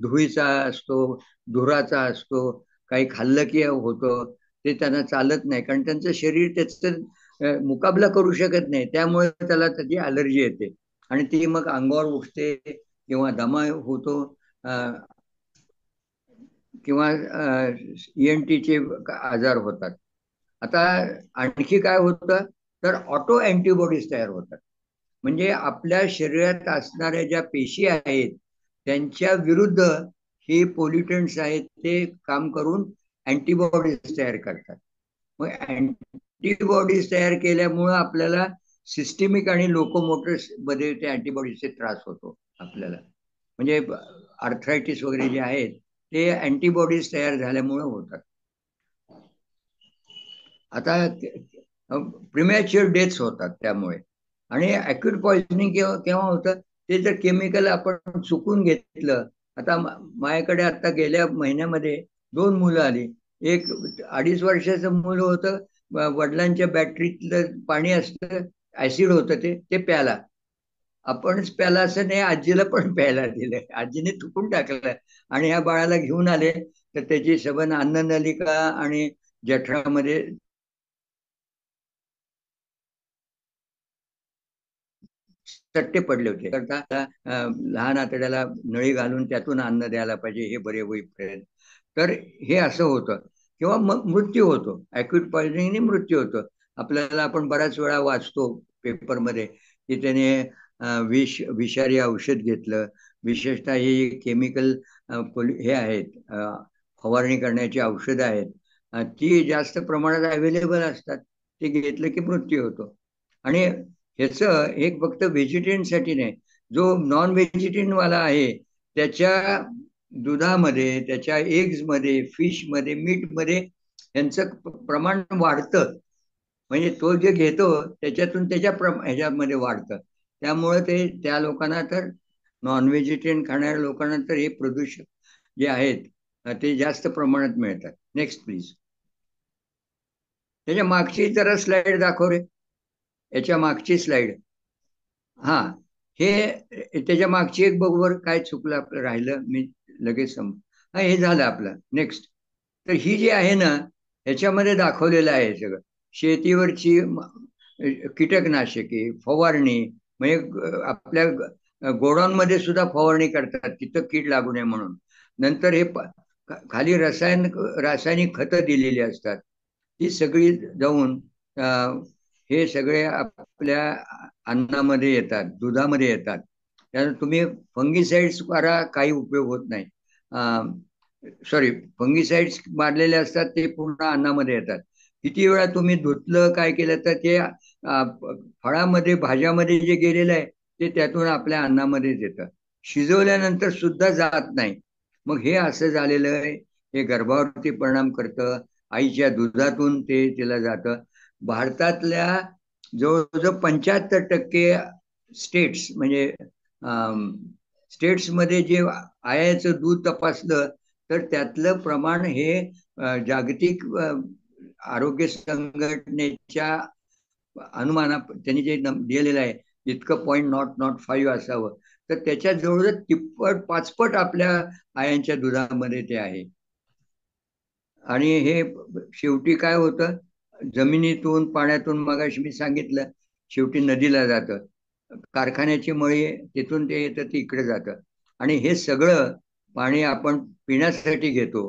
धुळीचा असतो, धुराचा असतो, काही खाल्लं की होतं, ते त्यांना चालत नाही, कारण त्यांचं शरीर त्याचं मुकाबला करू शकत नाही. त्यामुळे त्याला त्याची ॲलर्जी येते आणि ती मग अंगावर उठते किंवा दमा होतो किंवा ENTचे आजार होतात. आता आणखी काय होतं, तर ऑटो अँटीबॉडीज तयार होतात. म्हणजे आपल्या शरीरात असणाऱ्या ज्या पेशी आहेत त्यांच्या विरुद्ध हे पोल्युटंट्स आहेत ते काम करून अँटीबॉडीज तयार करतात. मग अँटीबॉडीज तयार केल्यामुळं आपल्याला सिस्टेमिक आणि लोकोमोटर्स मध्ये ते अँटीबॉडीजचे त्रास होतो आपल्याला. म्हणजे आर्थरायटिस वगैरे जे आहेत ते अँटीबॉडीज तयार झाल्यामुळं होतात. आता प्रिमॅच्युअर डेथ्स होतात त्यामुळे. आणि अॅक्यूट पॉइझनिंग केव्हा होतं, ते जर केमिकल आपण चुकून घेतलं. आता माझ्याकडे आता गेल्या महिन्यामध्ये 2 मुलं आली. एक 2.5 वर्षाचं मुलं होतं, वडिलांच्या बॅटरीतलं पाणी असतं, ऍसिड होतं, ते प्याला. आपणच प्याला असं नाही, आजीला पण प्यायला दिलं, आजीने थुकून टाकलं. आणि ह्या बाळाला घेऊन आले तर त्याची सबन अन्ननलिका आणि जठरामध्ये चट्टे पडले होते. करता लहान आतड्याला नळी घालून त्यातून अन्न द्यायला पाहिजे हे बरे होईपर्यंत. तर हे असं होतं. किंवा मग मृत्यू होतो, अॅक्यूट पॉइझनिंगने मृत्यू होतो. आपल्याला आपण बऱ्याच वेळा वाचतो पेपरमध्ये की त्याने विषारी औषध घेतलं. विशेषतः हे केमिकल हे आहेत, फवारणी करण्याची औषधं आहेत, ती जास्त प्रमाणात अवेलेबल असतात. ते घेतलं की मृत्यू होतो. आणि ह्याचं एक फक्त व्हेजिटेरियनसाठी नाही, जो नॉन व्हेजिटेरियन वाला आहे त्याच्या दुधामध्ये, त्याच्या एग्जमध्ये, फिशमध्ये, मीटमध्ये यांचं प्रमाण वाढतं. म्हणजे तो जे घेतो त्याच्यातून त्याच्या ह्याच्यामध्ये वाढतं. त्यामुळे ते त्या लोकांना, तर नॉन व्हेजिटेरियन खाणाऱ्या लोकांना तर हे प्रदूषक जे आहेत ते जास्त प्रमाणात मिळतात. Next please. त्याच्या मागची जरा स्लाइड दाखव रे, याच्या मागची स्लाइड. हा, हे त्याच्या मागची एक बघ काय चुकलं आपलं, राहिलं मी लगेच हा, हे झालं आपलं. नेक्स्ट. तर ही जी आहे ना, ह्याच्यामध्ये दाखवलेलं आहे सगळं शेतीवरची कीटकनाशके, फवारणी. म्हणजे आपल्या गोडाऊनमध्ये सुद्धा फवारणी करतात तिथं कीड लागू नये म्हणून. नंतर हे खाली रासायनिक खतं दिलेली असतात, ती सगळी जाऊन हे सगळे आपल्या अन्नामध्ये येतात, दुधामध्ये येतात. त्यानंतर तुम्ही फंगीसाइड्स मारा, काही उपयोग होत नाही. सॉरी, फंगीसाइड्स मारलेले असतात ते पूर्ण अन्नामध्ये येतात. किती वेळा तुम्ही धुतलं, काय केलं, तर ते फळामध्ये, भाज्यामध्ये जे गेलेलं आहे ते त्यातून आपल्या अन्नामध्येच येतं. शिजवल्यानंतर सुद्धा जात नाही. मग हे असं झालेलं आहे. हे गर्भावरती परिणाम करतं, आईच्या दुधातून ते तिला जातं. भारतातल्या जवळजवळ 75% स्टेट्स, म्हणजे स्टेट्समध्ये जे आयाचं दूध तपासलं तर त्यातलं प्रमाण हे जागतिक आरोग्य संघटनेच्या अनुमाना त्यांनी जे दिलेलं आहे इतकं 0.05 असावं, तर त्याच्या जवळ तिप्पट 5पट आपल्या आयांच्या दुधामध्ये ते आहे. आणि हे शेवटी काय होतं, जमिनीतून पाण्यातून मगाशी मी सांगितलं शेवटी नदीला जातं, कारखान्याची मळी तिथून ते येतं ते इकडे जातं. आणि हे सगळं पाणी आपण पिण्यासाठी घेतो.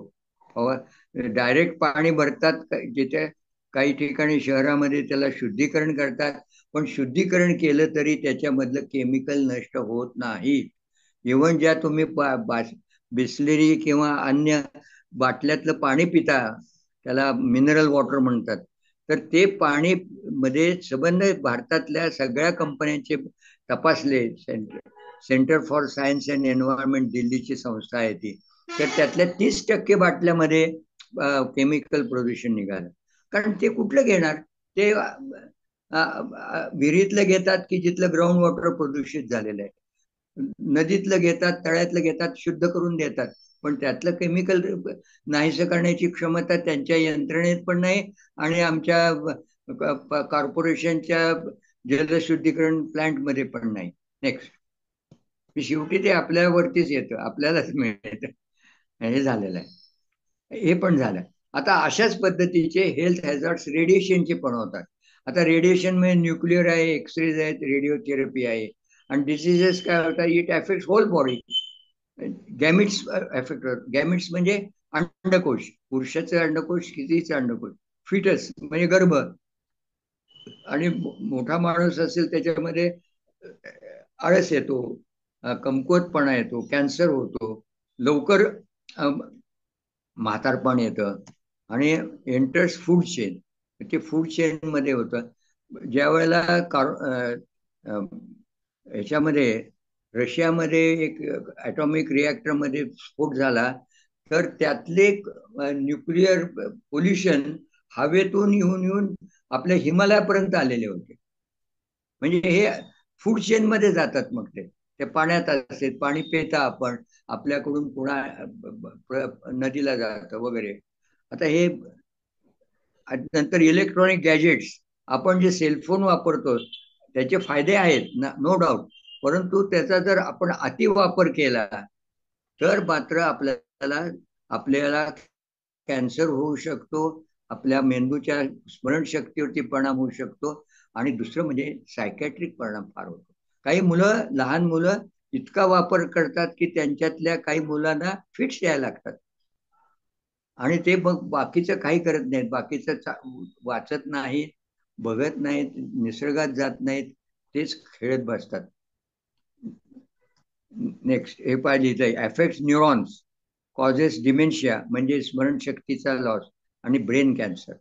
डायरेक्ट पाणी भरतात, जिथे काही ठिकाणी शहरामध्ये त्याला शुद्धीकरण करतात, पण शुद्धीकरण केलं तरी त्याच्यामधलं केमिकल नष्ट होत नाही. इव्हन ज्या तुम्ही बिस्लरी किंवा अन्य बाटल्यातलं पाणी पिता त्याला मिनरल वॉटर म्हणतात, तर ते पाणी मध्ये संबंध भारतातल्या सगळ्या कंपन्यांचे तपासले. Centre for science and environment दिल्लीची संस्था आहे ती, तर त्यातल्या 30% बाटल्यामध्ये केमिकल प्रदूषण निघालं. कारण ते कुठलं घेणार, ते विहिरीतलं घेतात की जिथलं ग्राउंड वॉटर प्रदूषित झालेलं आहे, नदीतलं घेतात, तळ्यातलं घेतात, शुद्ध करून देतात, पण त्यातलं केमिकल नाहीसं करण्याची क्षमता त्यांच्या यंत्रणेत पण नाही आणि आमच्या कॉर्पोरेशनच्या जलशुद्धीकरण प्लांटमध्ये पण नाही. नेक्स्ट. शेवटी ते आपल्यावरतीच येतं, आपल्यालाच मिळतं. हे झालेलं आहे. हे पण झालं. आता अशाच पद्धतीचे हेल्थ हॅझार्ड्स रेडिएशनचे पण होतात. आता रेडिएशन मध्ये न्यूक्लिअर आहे, एक्सरेज आहेत, रेडिओथेरपी आहे. आणि डिसिजेस काय होतात, it affect whole body. Gametes affect होतात. गॅमिट्स म्हणजे अंडकोश, पुरुषाचं अंडकोश, स्त्रीचं अंडकोश, फिटस म्हणजे गर्भ. आणि मोठा माणूस असेल त्याच्यामध्ये आळस येतो, कमकुवतपणा येतो, कॅन्सर होतो, लवकर म्हातारपण येतं. आणि एंटर्स फूड चेन, ते फूड चेन मध्ये होतं. ज्या वेळेला ह्याच्यामध्ये रशियामध्ये एक ॲटॉमिक रिॲक्टर मध्ये स्फोट झाला, तर त्यातले न्यूक्लिअर पोल्युशन हवेतून येऊन येऊन आपल्या हिमालयापर्यंत आलेले होते. म्हणजे हे फूड चेन मध्ये जातात. मग ते पाण्यात असेल, पाणी पिता आपण, आपल्याकडून पुन्हा नदीला जातं वगैरे. आता हे नंतर इलेक्ट्रॉनिक गॅजेट्स, आपण जे सेलफोन वापरतो त्याचे फायदे आहेत नो डाऊट, परंतु त्याचा जर आपण अति वापर केला तर मात्र आपल्याला कॅन्सर होऊ शकतो, आपल्या मेंदूच्या स्मरणशक्तीवरती परिणाम होऊ शकतो, आणि दुसरं म्हणजे सायकॅट्रिक परिणाम फार होतो. काही मुलं, लहान मुलं इतका वापर करतात की त्यांच्यातल्या काही मुलांना फिट्स यायला लागतात, आणि ते मग बाकीचं काही करत नाहीत, बाकीचं वाचत नाहीत, बघत नाहीत, निसर्गात जात नाहीत, तेच खेळत बसतात. नेक्स्ट. हे पाहिजे, अफेक्ट्स न्यूरॉन्स, कॉजेस डिमेन्शिया म्हणजे स्मरणशक्तीचा लॉस आणि ब्रेन कॅन्सर.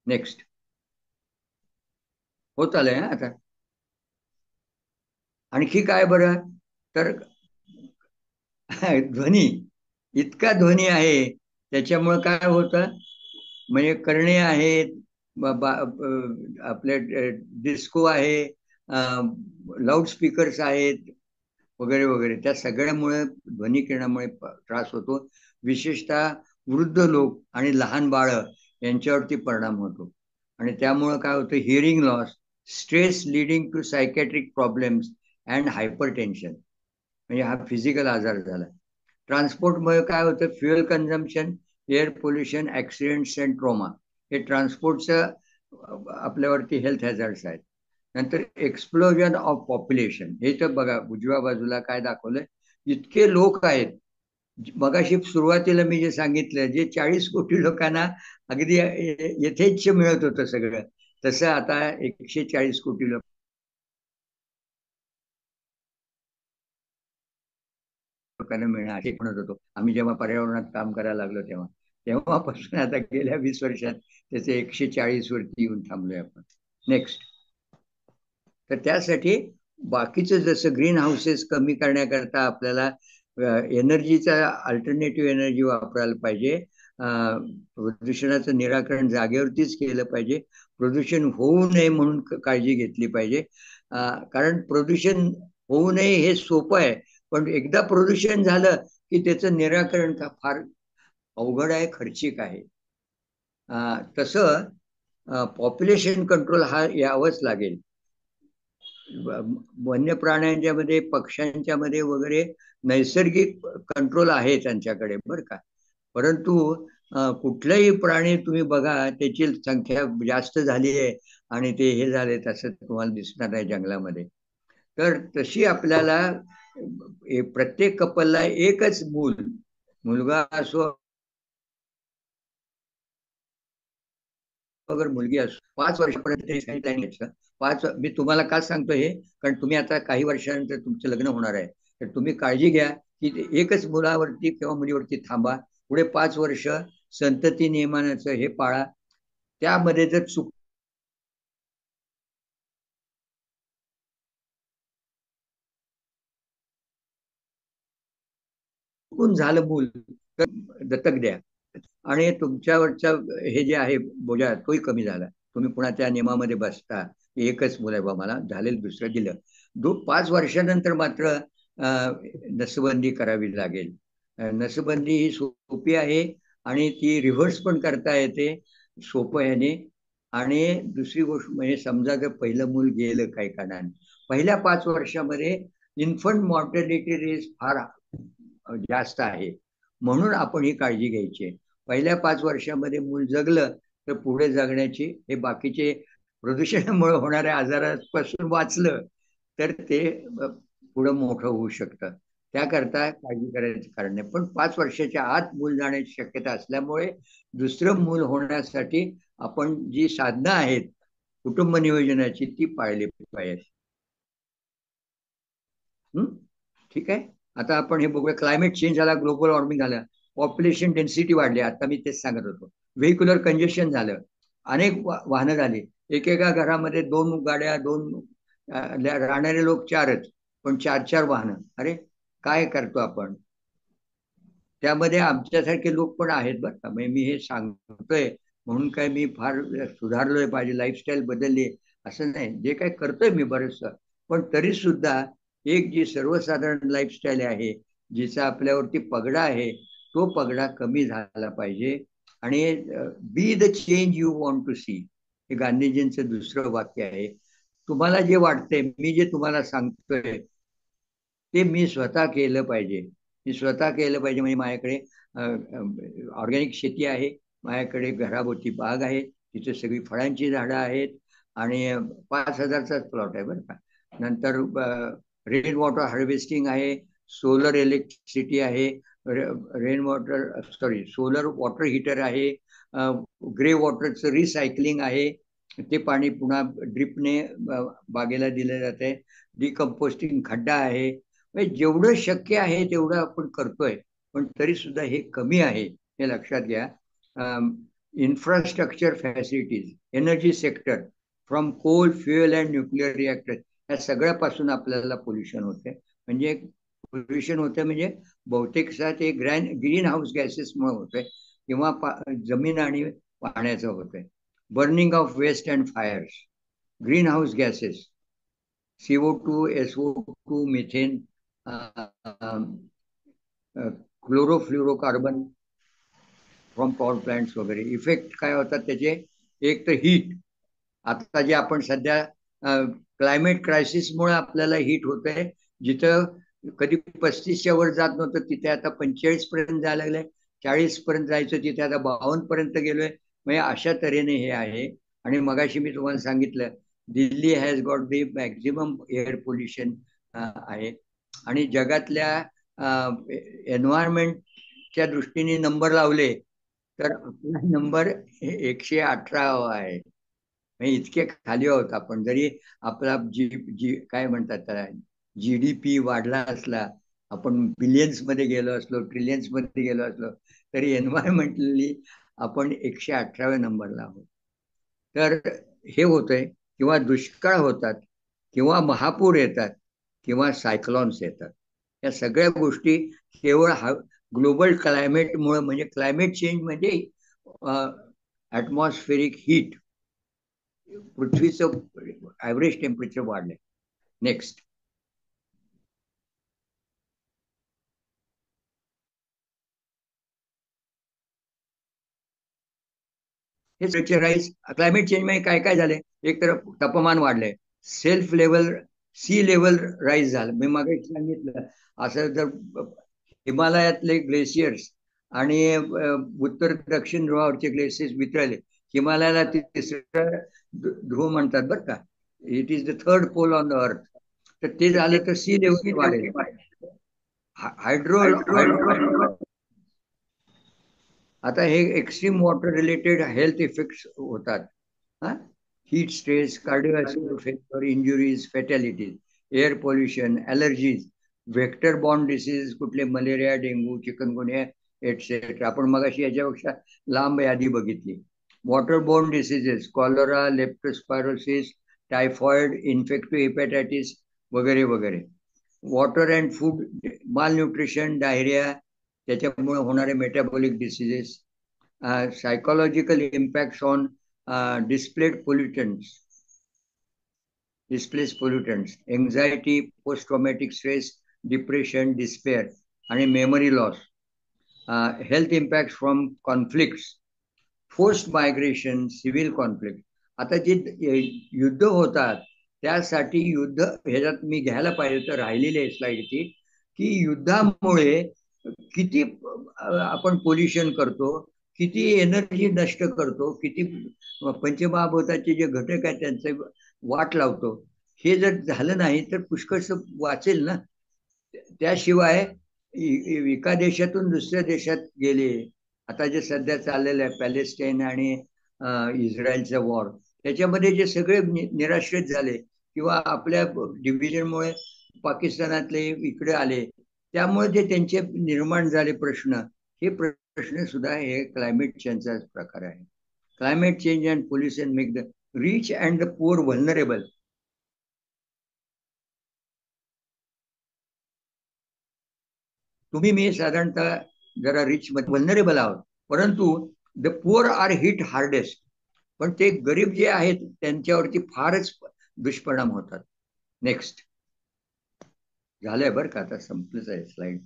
नेक्स्ट. होत आलंय आता. आणखी काय बरं, तर ध्वनी, इतका ध्वनी आहे त्याच्यामुळे काय होतं, म्हणजे करणे आहेत, आपले डिस्को आहे, लाऊडस्पीकर्स आहेत वगैरे वगैरे, त्या सगळ्यामुळे ध्वनी किरणामुळे त्रास होतो. विशेषतः वृद्ध लोक आणि लहान बाळं यांच्यावरती परिणाम होतो. आणि त्यामुळे काय होतं, hearing loss, stress leading to psychiatric problems and hyper tension, म्हणजे हा फिजिकल आजार झाला. ट्रान्सपोर्टमुळे काय होतं, fuel consumption, air pollution, accidents and trauma, हे ट्रान्सपोर्टचं आपल्यावरती हेल्थ हॅझार्ड्स आहेत. नंतर एक्सप्लोजन ऑफ पॉप्युलेशन, हे तर बघा उजव्या बाजूला काय दाखवलंय, इतके लोक आहेत. मगाशी सुरुवातीला मी जे सांगितलं, जे 40 कोटी लोकांना अगदी यथेच्छ मिळत होतं सगळं, तसं आता 140 कोटी लोक लोकांना मिळणार हे म्हणत होतो आम्ही जेव्हा पर्यावरणात काम करायला लागलो तेव्हापासून आता गेल्या 20 वर्षात त्याचे 140 वरती येऊन थांबलोय आपण. नेक्स्ट. तर त्यासाठी बाकीचं जसं ग्रीन हाऊसेस कमी करण्याकरता आपल्याला एनर्जीचा अल्टरनेटिव्ह एनर्जी वापरायला पाहिजे. प्रदूषणाचं निराकरण जागेवरतीच केलं पाहिजे. प्रदूषण होऊ नये म्हणून काळजी घेतली पाहिजे. कारण प्रदूषण होऊ नये हे सोपं आहे, पण एकदा प्रदूषण झालं की त्याचं निराकरण फार अवघड आहे, खर्चिक आहे. तसं पॉप्युलेशन कंट्रोल हा यावंच लागेल. वन्य प्राण्यांच्या मध्ये, पक्ष्यांच्या मध्ये वगैरे नैसर्गिक कंट्रोल आहे त्यांच्याकडे बरं का. परंतु कुठलाही प्राणी तुम्ही बघा, त्याची संख्या जास्त झाली आहे आणि ते हे झाले तसं तुम्हाला दिसणार आहे जंगलामध्ये. तर तशी आपल्याला प्रत्येक कपलला एकच मुलगा असो अगर मुलगी असो, 5 वर्षापर्यंत मी तुम्हाला का सांगतो हे, कारण तुम्ही आता काही वर्षानंतर तुमचं लग्न होणार आहे, तर तुम्ही काळजी घ्या की एकच मुलावरती किंवा मुलीवरती थांबा. पुढे 5 वर्ष संतती नियमनाचं हे पाळा. त्यामध्ये जर चुकून झालं मूल तर दत्तक द्या आणि तुमच्यावरचा हे जे आहे बोजा तोही कमी झाला. तुम्ही पुन्हा त्या नियमामध्ये बसता, एकच मुलं आहे बा मला, झालेलं दुसरं दिलं. 5 वर्षानंतर मात्र नसबंदी करावी लागेल. नसबंदी ही सोपी आहे आणि ती रिव्हर्स पण करता येते सोपं ह्याने. आणि दुसरी गोष्ट म्हणजे समजा जर पहिलं मूल गेलं काही कारणाने, पहिल्या 5 वर्षामध्ये इन्फंट मॉर्टॅलिटी रेट फार जास्त आहे, म्हणून आपण ही काळजी घ्यायची. पहिल्या 5 वर्षामध्ये मूल जगलं तर पुढे जगण्याची हे बाकीचे प्रदूषणामुळे होणाऱ्या आजारापासून वाचलं तर ते पुढं मोठं होऊ शकतं. त्याकरता काळजी करायचं कारण नाही. पण 5 वर्षाच्या आत मूल जाण्याची शक्यता असल्यामुळे दुसरं मूल होण्यासाठी आपण जी साधनं आहेत कुटुंब नियोजनाची ती पाळली पाहिजे. ठीक आहे. आता आपण हे बघूया, क्लायमेट चेंज झाला, ग्लोबल वॉर्मिंग झालं, पॉप्युलेशन डेन्सिटी वाढली. आता मी तेच सांगत होतो. व्हेहिक्युलर कंजेशन झालं, अनेक वाहनं झाली. एकेका घरामध्ये 2 गाड्या, राहणारे लोक 4च, पण 4 वाहनं. अरे काय करतो आपण. त्यामध्ये आमच्यासारखे लोक पण आहेत बरं का. मी हे सांगतोय म्हणून काय मी फार सुधारलोय, माझी लाईफस्टाईल बदलली असं नाही. जे काय करतोय मी बरंचसं, पण तरी सुद्धा एक जी सर्वसाधारण लाईफस्टाईल आहे, जिचा आपल्यावरती पगडा आहे, तो पगडा कमी झाला पाहिजे. आणि be the change you want to see, हे गांधीजींचं दुसरं वाक्य आहे. तुम्हाला जे वाटतंय, मी जे तुम्हाला सांगतोय ते मी स्वतः केलं पाहिजे. मी स्वतः केलं पाहिजे म्हणजे माझ्याकडे ऑर्गॅनिक शेती आहे, माझ्याकडे घराभोवती बाग आहे, तिथे सगळी फळांची झाडं आहेत आणि 5,000चाच प्लॉट आहे बरं का. नंतर रेन वॉटर हार्वेस्टिंग आहे, सोलर इलेक्ट्रिसिटी आहे, सोलर वॉटर हीटर आहे, ग्रे वॉटरचं रिसायकलिंग आहे, ते पाणी पुन्हा ड्रिपने बागेला दिलं जाते. डिकम्पोस्टिंग खड्डा आहे. म्हणजे जेवढं शक्य आहे तेवढं आपण करतोय, पण तरी सुद्धा हे कमी आहे, हे लक्षात घ्या. Infrastructure facilities, energy sector, from coal, fuel and nuclear reactor, या सगळ्यापासून आपल्याला पोल्युशन होते. म्हणजे पोल्युशन होते म्हणजे बहुतेक ते ग्रीन हाऊस गॅसेसमुळे होते किंवा जमीन आणि पाण्याचं होतंय. Burning of waste and fires, green house gases, CO2, SO2, methane, chlorofluorocarbon from power plants वगैरे. इफेक्ट काय होतात त्याचे, एक तर हीट. आता जे आपण सध्या क्लायमेट क्रायसिसमुळे आपल्याला हीट होत आहे, जिथं कधी 35च्या वर जात नव्हतं तिथे आता 45 पर्यंत जायला लागलंय, 40 पर्यंत जायचं तिथे आता 52 पर्यंत गेलोय. म्हणजे अशा तऱ्हेने हे आहे. आणि मगाशी मी तुम्हाला सांगितलं, Delhi has got the maximum air pollution आहे. आणि जगातल्या एन्व्हायरमेंटच्या दृष्टीने नंबर लावले तर आपला नंबर 118 आहे. म्हणजे इतके खाली आहोत आपण. जरी आपला काय म्हणतात त्याला, GDP वाढला असला, आपण बिलियन्स मध्ये गेलो असलो, ट्रिलियन्स मध्ये गेलो असलो, तरी एन्व्हायरमेंटली आपण 118व्या नंबरला आहोत. तर हे होतंय, किंवा दुष्काळ होतात, किंवा महापूर येतात, किंवा सायक्लॉन्स येतात. या सगळ्या गोष्टी केवळ ग्लोबल क्लायमेटमुळे, म्हणजे क्लायमेट चेंज म्हणजे ॲटमॉस्फेरिक हीट, पृथ्वीचं ॲव्हरेज टेम्परेचर वाढलंय. नेक्स्ट. हे स्ट्रक्चराईज क्लायमेट चेंज मध्ये काय काय झाले, एक तर तापमान वाढलंय, self level sea level rise झालं. मी मग सांगितलं असं जर हिमालयातले ग्लेशियर्स आणि उत्तर दक्षिण ध्रुवावरचे ग्लेशियर्स वितळले, हिमालयाला तिसरा ध्रुव म्हणतात बरं का, it is the third pole on the earth, तर ते झालं तर सी लेवल वाढेल. हायड्रो आता हे extreme water related health effects होतात. Heat stress, cardiovascular failure, injuries, fatalities, air pollution, allergies, vector borne disease, कुठले मलेरिया, डेंग्यू, चिकनगुनिया एटसेट्रा. आपण मगाशी याच्यापेक्षा लांब यादी बघितली. Water borne diseases, cholera, leptospirosis, typhoid, infective hepatitis वगैरे वगैरे. Water and food malnutrition, diarrhoea, त्याच्यामुळे होणारे metabolic diseases. Psychological impact on displaced pollutants, anxiety, post-traumatic stress, depression, despair आणि memory loss. Health impacts from conflicts, forced migration, civil conflict. आता जे युद्ध होतात त्यासाठी युद्ध ह्याच्यात मी घ्यायला पाहिजे तर राहिलेली आहे स्लाइड ती, की युद्धामुळे किती आपण पोल्युशन करतो, किती एनर्जी नष्ट करतो, किती पंचमहाभूताचे जे घटक आहेत त्यांचे वाट लावतो. हे जर झालं नाही तर पुष्कळस वाचेल ना. त्याशिवाय एका देशातून दुसऱ्या देशात गेले, आता जे सध्या चाललेलं आहे पॅलेस्टाईन आणि इस्रायलचा वॉर, त्याच्यामध्ये जे सगळे निराश्रित झाले किंवा आपल्या डिव्हिजनमुळे पाकिस्तानातले इकडे आले, त्यामुळे जे त्यांचे निर्माण झाले प्रश्न, हे प्रश्न सुद्धा हे क्लायमेट चेंजचा प्रकार आहे. Climate change and pollution make the rich and the poor vulnerable. तुम्ही मी साधारणतः जरा रिच मध्ये व्हल्नरेबल आहोत, परंतु the poor are hit hardest. पण ते गरीब जे आहेत त्यांच्यावरती फारच दुष्परिणाम होतात. नेक्स्ट झालंय बरं का, आता संपलंच आहे स्लाइड.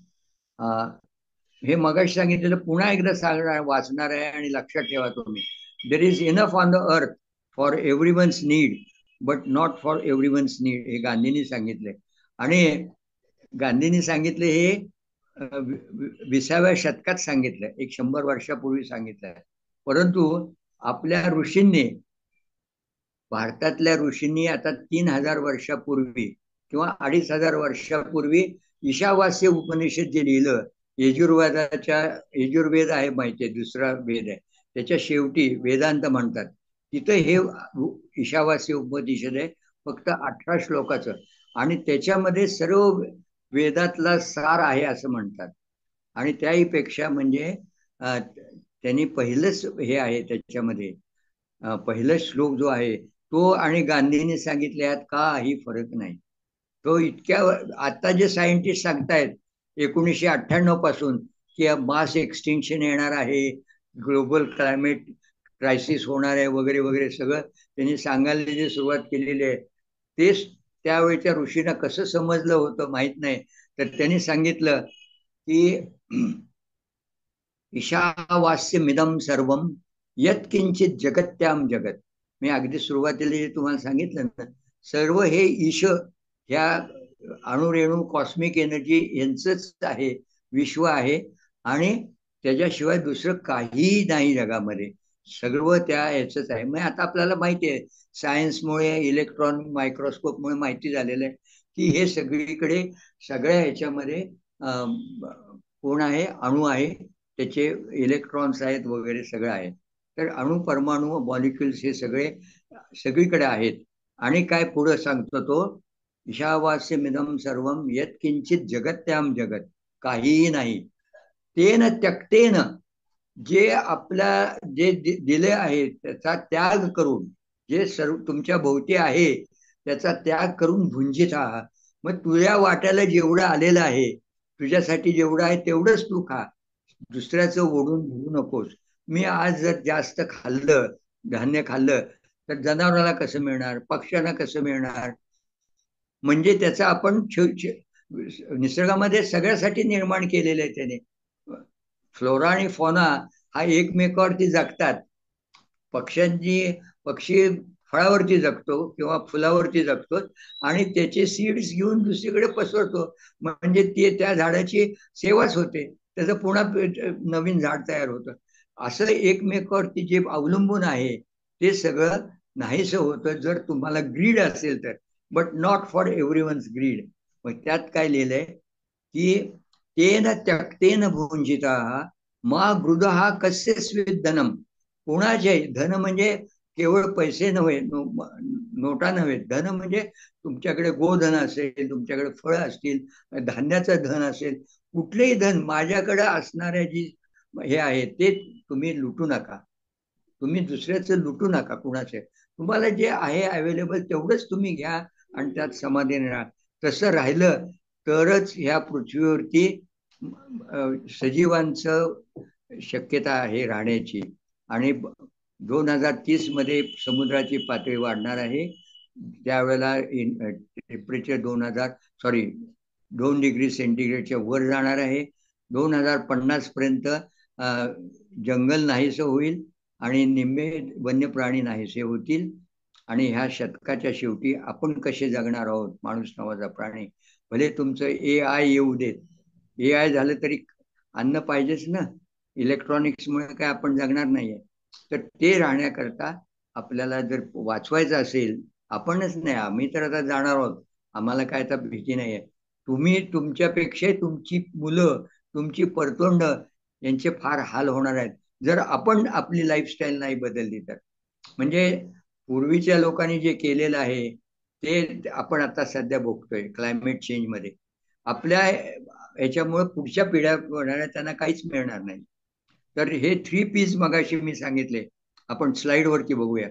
हे मगाशी सांगितलेलं पुन्हा एकदा सांगणार, वाचणार आहे आणि लक्षात ठेवा तुम्ही. देर is enough on the earth for everyone's need but not for everyone's need, हे गांधींनी सांगितले. आणि गांधींनी सांगितले हे 20व्या शतकात सांगितलं, एक 100 वर्षापूर्वी सांगितलं. परंतु आपल्या ऋषींनी, भारतातल्या ऋषींनी आता 3000 वर्षापूर्वी किंवा 2500 वर्षापूर्वी ईशावास्य उपनिषद जे लिहिलं, यजुर्वेद आहे माहिती आहे, दुसरा वेद आहे, त्याच्या शेवटी वेदांत म्हणतात, तिथं हे ईशावास्य उपनिषद आहे, फक्त 18 श्लोकाचं, आणि त्याच्यामध्ये सर्व वेदातला सार आहे असं म्हणतात. आणि त्याही पेक्षा म्हणजे त्यांनी पहिलंच हे आहे, त्याच्यामध्ये पहिला श्लोक जो आहे तो आणि गांधींनी सांगितल्यात काही फरक नाही. तो इतक्या आता जे सायंटिस्ट सांगतायत 1998 पासून की मास एक्सटिंक्शन येणार आहे, ग्लोबल क्लायमेट क्रायसिस होणार आहे वगैरे वगैरे, सगळं त्यांनी सांगायला जे सुरुवात केलेली आहे, तेच त्यावेळच्या ऋषींना कसं समजलं होतं माहित नाही. तर त्यांनी सांगितलं की ईशावास्यमिदं सर्वं यत्किंचित जगत्याम जगत. मी अगदी सुरुवातीला जे तुम्हाला सांगितलं ना, सर्व हे ईश, ह्या अणुरेणू कॉस्मिक एनर्जी यांचंच आहे, विश्व आहे, आणि त्याच्याशिवाय दुसरं काही नाही जगामध्ये, सर्व त्या ह्याचंच आहे. मग आता आपल्याला माहिती आहे, सायन्समुळे, इलेक्ट्रॉन मायक्रोस्कोपमुळे माहिती झालेलं आहे की हे सगळीकडे सगळ्या ह्याच्यामध्ये कोण आहे, अणू आहे, त्याचे इलेक्ट्रॉन्स आहेत वगैरे सगळं आहे. तर अणू, परमाणू, मॉलिक्युल्स हे सगळे सगळीकडे आहेत. आणि काय पुढं सांगतो तो, ईशावास्यमिदं सर्वं यत्किंचित जगत्याम जगत, काहीही नाही. तेन त्यक्तेन, जे आपल्या जे दिले आहे त्याचा त्याग करून, जे सर्व तुमच्या भोवती आहे त्याचा त्याग करून भुंजित आहात. मग तुझ्या वाट्याला जेवढं आलेलं आहे, तुझ्यासाठी जेवढं आहे तेवढंच तू खा, दुसऱ्याचं ओढून घेऊ नकोस. मी आज जर जास्त खाल्लं, धान्य खाल्लं, तर जनावराला कसं मिळणार, पक्ष्यांना कसं मिळणार. म्हणजे त्याचा आपण निसर्गामध्ये सगळ्यासाठी निर्माण केलेलं आहे त्याने. फ्लोरा आणि फॉना हा एकमेकावरती जगतात. पक्षी फळावरती जगतो किंवा फुलावरती जगतो आणि त्याचे सीड्स घेऊन दुसरीकडे पसरतो, म्हणजे ते त्या झाडाची सेवाच होते, त्याचं पुन्हा नवीन झाड तयार होतं. असं एकमेकावरती जे अवलंबून आहे ते सगळं नाहीसं होतं जर तुम्हाला ग्रीड असेल तर, but not for everyone's greed. मग त्यात काय लिहिलंय की तेन त्यक्तेन भुंजिता मा गृदहा कस्य स्वित धनम. कोणाचे धन म्हणजे केवळ पैसे नव्हे, नोटा नव्हे, धन म्हणजे तुमच्याकडे गोधन असेल, तुमच्याकडे फळं असतील, धान्याचं धन असेल, कुठलेही धन माझ्याकडे असणाऱ्या जी हे आहे ते तुम्ही लुटू नका, तुम्ही दुसऱ्याचं लुटू नका कुणाचे. तुम्हाला जे आहे अवेलेबल तेवढंच तुम्ही घ्या आणि त्यात समाधानी राहा. तसं राहिलं तरच ह्या पृथ्वीवरती सजीवांचं शक्यता आहे राहण्याची. आणि 2030 मध्ये समुद्राची पातळी वाढणार आहे, त्यावेळेला टेम्परेचर 2 डिग्री सेंटीग्रेडच्या वर जाणार आहे. 2050 पर्यंत जंगल नाहीसं होईल आणि निम्मे वन्य प्राणी नाहीसे होतील. आणि ह्या शतकाच्या शेवटी आपण कसे जगणार आहोत, माणूस नावाचा प्राणी, भले तुमचं AI येऊ देत, AI झालं तरी अन्न पाहिजेच ना, इलेक्ट्रॉनिक्समुळे काय आपण जगणार नाहीये. तर ते राहण्याकरता आपल्याला जर वाचवायचं असेल, आपणच नाही, आम्ही तर आता जाणार आहोत, आम्हाला काय तर भीती नाहीये. तुम्ही तुमच्यापेक्षा तुमची मुलं, तुमची परतोंड यांचे फार हाल होणार आहेत जर आपण आपली लाईफस्टाईल नाही बदलली तर. म्हणजे पूर्वीच्या लोकांनी जे केलेलं आहे ते आपण आता सध्या भोगतोय क्लायमेट चेंज मध्ये. आपल्या याच्यामुळे पुढच्या पिढ्या होणाऱ्या त्यांना काहीच मिळणार नाही. तर हे 3 Ps मगाशी मी सांगितले, आपण स्लाइड वरती बघूया.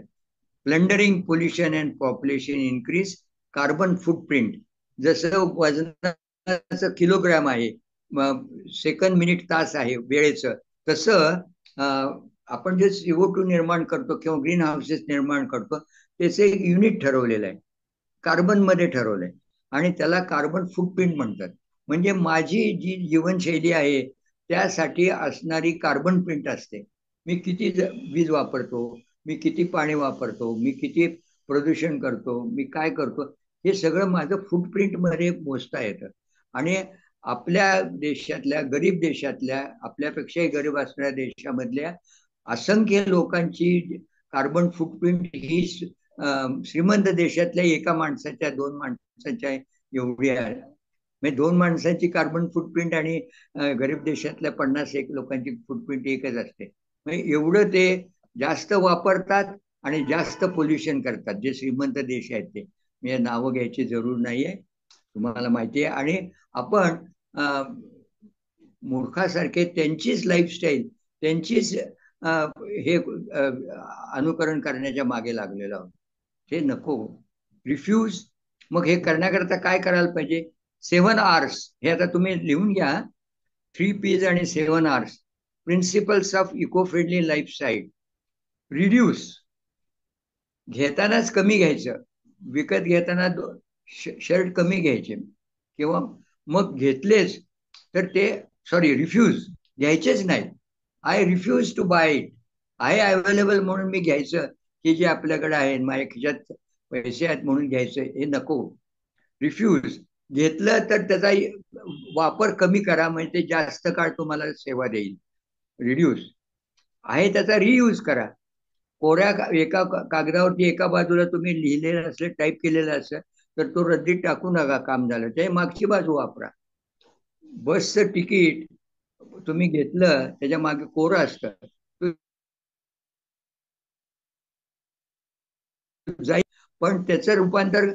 Plundering, pollution and population increase, carbon footprint. जसं वजनाचं किलोग्राम आहे, सेकंद, मिनिट, तास आहे वेळेचं, तसं आपण जे CO2 निर्माण करतो किंवा ग्रीन हाऊसेस निर्माण करतो त्याचं एक युनिट ठरवलेलं आहे, कार्बन मध्ये ठरवलंय, आणि त्याला कार्बन फुटप्रिंट म्हणतात. म्हणजे माझी जी जीवनशैली आहे त्यासाठी असणारी कार्बन प्रिंट असते. मी किती वीज वापरतो, मी किती पाणी वापरतो, मी किती प्रदूषण करतो, मी काय करतो, हे सगळं माझं फुटप्रिंट मध्ये मोजता येतं. आणि आपल्या देशातल्या, गरीब देशातल्या, आपल्यापेक्षाही गरीब असणाऱ्या देशामधल्या असंख्य लोकांची कार्बन फुटप्रिंट ही श्रीमंत देशातल्या एका माणसाच्या, 2 माणसाच्या एवढी आहे. म्हणजे 2 माणसांची कार्बन फुटप्रिंट आणि गरीब देशातल्या 50-1 लोकांची फुटप्रिंट एकच असते. म्हणजे एवढं ते जास्त वापरतात आणि जास्त पोल्युशन करतात जे श्रीमंत देश आहेत ते. मी नावं घ्यायची जरूर नाहीये, तुम्हाला माहिती आहे. आणि आपण मूर्खासारखे त्यांचीच लाईफस्टाईल, त्यांचीच हे अनुकरण करण्याच्या मागे लागलेलो आहोत. हे नको, रिफ्यूज. मग हे करण्याकरता काय करायला पाहिजे? 7 Rs, हे आता तुम्ही लिहून घ्या. 3 Ps आणि 7 Rs, principles of eco friendly lifestyle. Reduce, घेतानाच कमी घ्यायचं, विकत घेताना शर्ट कमी घ्यायचे, किंवा मग घेतलेच तर ते रिफ्यूज, घ्यायचेच नाही. I refuse to buy it. आहे अवेलेबल म्हणून मी घ्यायचं, की जे आपल्याकडे आहे, माझ्या खिशात पैसे आहेत म्हणून घ्यायचं, हे नको. रिफ्यूज, घेतलं तर त्याचा वापर कमी करा, म्हणजे ते जास्त काळ तुम्हाला सेवा देईल. रिड्यूस, आहे त्याचा रियूज करा. कोऱ्या एका कागदावरती एका बाजूला तुम्ही लिहिलेलं असलं, टाईप केलेलं असलं तर तो रद्दीत टाकू नका, काम झालं. ते मागची बाजू वापरा. बसचं तिकीट तुम्ही घेतलं, त्याच्या मागे कोरं असतं, जाईल, पण त्याचं रूपांतर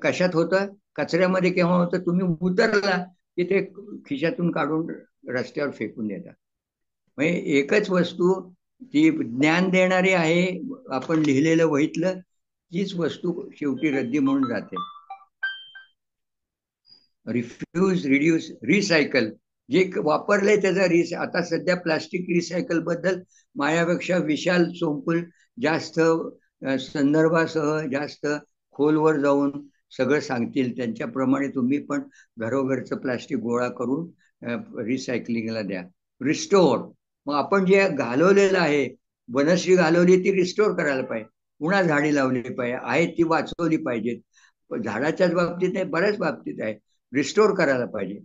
कशात होतं? कचऱ्यामध्ये. केव्हा होतं? तुम्ही उतरला की ते खिशातून काढून रस्त्यावर फेकून देतात. म्हणजे एकच वस्तू ती ज्ञान देणारी आहे, आपण लिहिलेलं वहीतलं, तीच वस्तू शेवटी रद्दी म्हणून जाते. रिफ्यूज, रिड्यूस, रिसायकल, जे वापरलंय त्याचा आता सध्या प्लास्टिक रिसायकल बद्दल माझ्यापेक्षा विशाल सोमकुल जास्त संदर्भासह जास्त खोलवर जाऊन सगळं सांगतील. त्यांच्याप्रमाणे तुम्ही पण घरोघरचं प्लास्टिक गोळा करून रिसायकलिंगला द्या. रिस्टोर, मग आपण जे घालवलेलं आहे वनश्री घालवली ती रिस्टोर करायला पाहिजे, पुन्हा झाडे लावली पाहिजे, आहेत ती वाचवली पाहिजेत. झाडाच्याच बाबतीत नाही, बऱ्याच बाबतीत आहे, रिस्टोर करायला पाहिजे.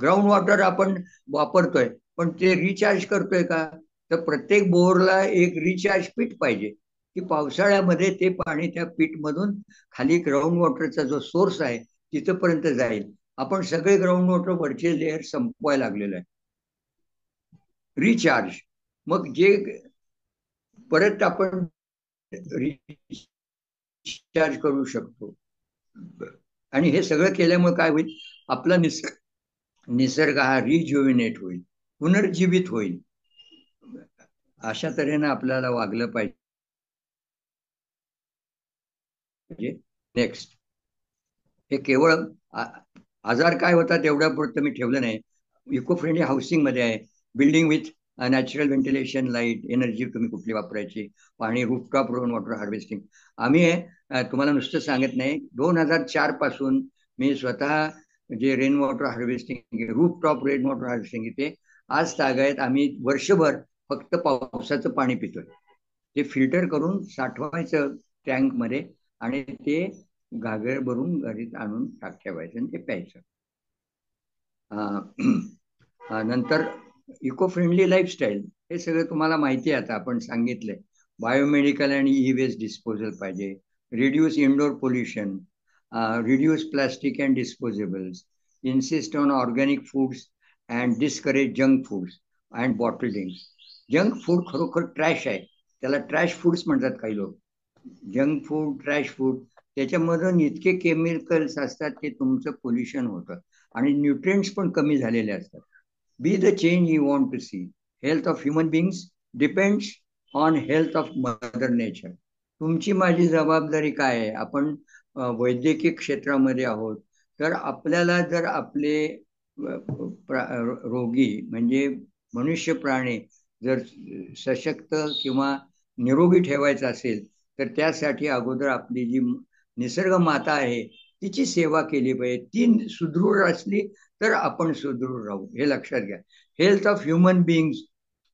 ग्राउंड वॉटर आपण वापरतोय, पण ते रिचार्ज करतोय का? तर प्रत्येक बोरला एक रिचार्ज पीट पाहिजे, की पावसाळ्यामध्ये ते पाणी त्या पीट मधून खाली ग्राउंड वॉटरचा जो सोर्स आहे तिथपर्यंत जाईल. आपण सगळे ग्राउंड वॉटर वरचे लेअर संपवायला लागलेलं आहे. रिचार्ज, मग जे परत आपण रिचार्ज करू शकतो. आणि हे सगळं केल्यामुळे काय होईल, आपला निसर्ग हा रिज्युविनेट होईल, पुनर्जीवित होईल. अशा तऱ्हेने आपल्याला वागलं पाहिजे. नेक्स्ट, हे केवळ आजार काय होतात एवढ्या पुरतं मी ठेवलं नाही. इको फ्रेंडली हाऊसिंग मध्ये आहे, building with natural ventilation, light, energy तुम्ही कुठली वापरायची, पाणी, रूफटॉप रेन वॉटर हार्वेस्टिंग. आम्ही तुम्हाला नुसतं सांगत नाही, 2004 पासून मी स्वतः जे rain water harvesting, rooftop rain water harvesting इथे आज तागायत आम्ही वर्षभर फक्त पावसाचं पाणी पितोय. ते फिल्टर करून साठवायचं टँक मध्ये आणि ते घागर भरून घरीत आणून ठेवायचं आणि ते प्यायचं. नंतर इको फ्रेंडली लाईफस्टाईल, हे सगळं तुम्हाला माहिती आहे, आता आपण सांगितलंय. बायोमेडिकल आणि ई वेस्ट डिस्पोजल पाहिजे, reduce indoor pollution, reduce plastic and disposables, insist on organic foods and discourage junk foods and bottle drinks. Junk food खरोखर ट्रॅश आहे, त्याला ट्रॅश फूड्स म्हणतात काही लोक. जंक फूड, ट्रॅश फूड, त्याच्यामधून इतके केमिकल्स असतात की तुमचं पोल्युशन होतं आणि न्यूट्रिएंट्स पण कमी झालेले असतात. Be the change you want to see. Health of human beings depends on health of mother nature. तुमची माझी जबाबदारी काय आहे? आपण वैद्यकीय क्षेत्रामध्ये आहोत, तर आपल्याला जर आपले रोगी म्हणजे मनुष्य प्राणी जर सशक्त किंवा निरोगी ठेवायचं असेल, तर त्यासाठी अगोदर आपली जी निसर्ग माता आहे तिची सेवा केली पाहिजे. ती सुदृढ असली तर आपण सुदृढ राहू, हे लक्षात घ्या. Health of human beings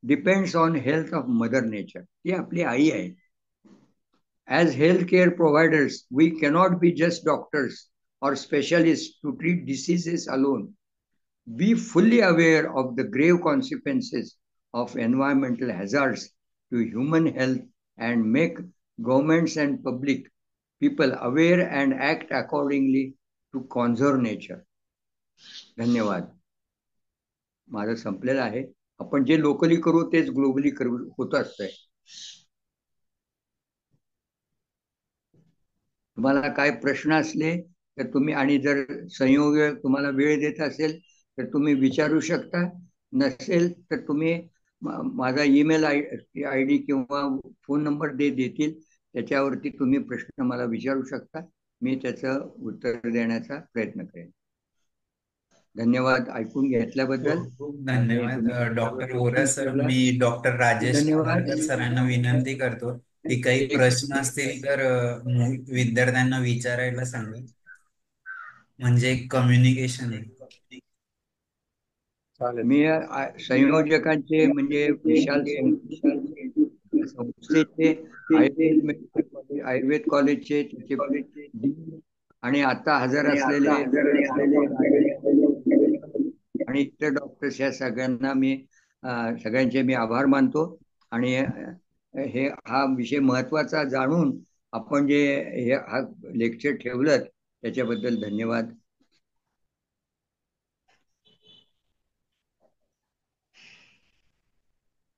depends on health of mother nature. ती आपली आई आहे. As health care providers we cannot be just doctors or specialists to treat diseases alone. Be fully aware of the grave consequences of environmental hazards to human health and make governments and public people aware and act accordingly to conserve nature. धन्यवाद. माझं संपलेलं आहे. आपण जे locally करू तेच globally करू होत असतंय. तुम्हाला काय प्रश्न असले तर तुम्ही, आणि जर संयोग तुम्हाला वेळ देत असेल तर तुम्ही विचारू शकता. नसेल तर तुम्ही माझा ईमेल आय डी किंवा फोन नंबर देतील, त्याच्यावरती तुम्ही प्रश्न मला विचारू शकता. मी त्याचं उत्तर देण्याचा प्रयत्न करेन. धन्यवाद ऐकून घेतल्याबद्दल. खूप धन्यवाद डॉक्टर वोरा सर. मी डॉक्टर राजेश सरांना विनंती करतो की काही प्रश्न असतील तर विद्यार्थ्यांना विचारायला सांगा, म्हणजे कम्युनिकेशन आहे. मी संयोजकांचे म्हणजे विशाल संस्थेचे, आयुर्वेद कॉलेजचे आणि आता हजर असलेले आणि इतर डॉक्टर्स या सगळ्यांना मी सगळ्यांचे मी आभार मानतो. आणि हे हा विषय महत्वाचा जाणून आपण जे हे हा लेक्चर ठेवलं त्याच्याबद्दल धन्यवाद.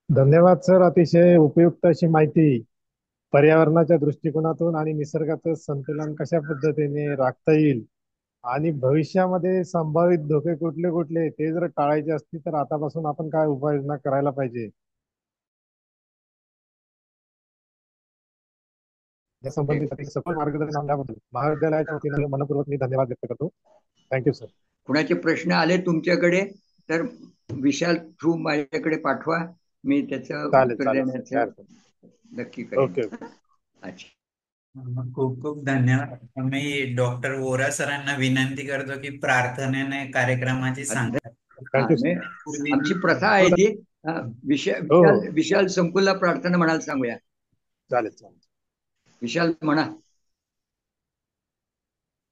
धन्यवाद सर. अतिशय उपयुक्त अशी माहिती पर्यावरणाच्या दृष्टिकोनातून आणि निसर्गाचं संतुलन कशा पद्धतीने राखता येईल आणि भविष्यामध्ये संभावित धोके कुठले कुठले ते जर टाळायचे असतील तर आतापासून आपण काय उपाययोजना करायला पाहिजे या संबंधित सफल मार्गदर्शन आणल्याबद्दल महाविद्यालयाच्या वतीने मनपूर्वक मी धन्यवाद व्यक्त करतो. Thank you sir. कुणाचे प्रश्न आले तुमच्याकडे तर विशाल थ्रू माझ्याकडे पाठवा, मी त्याचं उत्तर देण्याचं नक्की करेन. ओके. अच्छा, खूप खूप धन्यवाद. मी डॉक्टर वोरा सरांना विनंती करतो की प्रार्थनेने कार्यक्रमाची सांगता. आमची प्रथा आहे ती विशाल हो विशाल हो विशाल संकुलला प्रार्थना म्हणायला सांगूया. चालेल चालेल. विशाल म्हणा.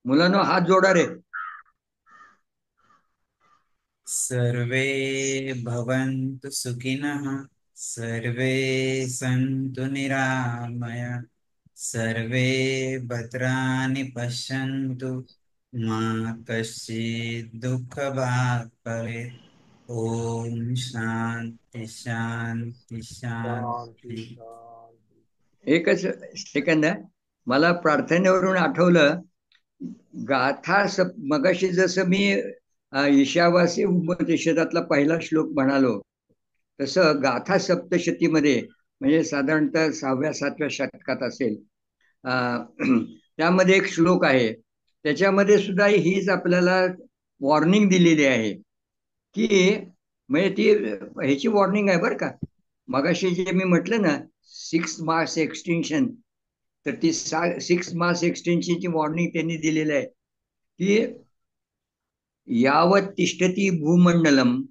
मुलांनो हात जोडा रे. सर्वे भवन्तु सुखिनः, सर्वे सन्तु निरामया, सर्वे भद्राणि पश्यन्तु, मा कश्चित् दुःखभाग् भवेत्. ओम शांति शांति शांती शांति. शांती. एकच सेकंद. मला प्रार्थनेवरून आठवलं, गाथा मगाशी जसं मी ईशावासी उपनिषदातला पहिला श्लोक म्हणालो, तसं गाथा सप्तशतीमध्ये म्हणजे साधारणतः 6व्या-7व्या शतकात असेल, त्यामध्ये एक श्लोक आहे. त्याच्यामध्ये सुद्धा हीच आपल्याला वॉर्निंग दिलेली आहे की, म्हणजे ती ह्याची वॉर्निंग आहे बरं का. मगाशी जे मी म्हटलं ना 6 मास एक्सटेन्शन, तर ती 6 मास एक्सटेन्शनची वॉर्निंग त्यांनी दिलेली आहे की, यावत तिष्ठती भूमंडलम,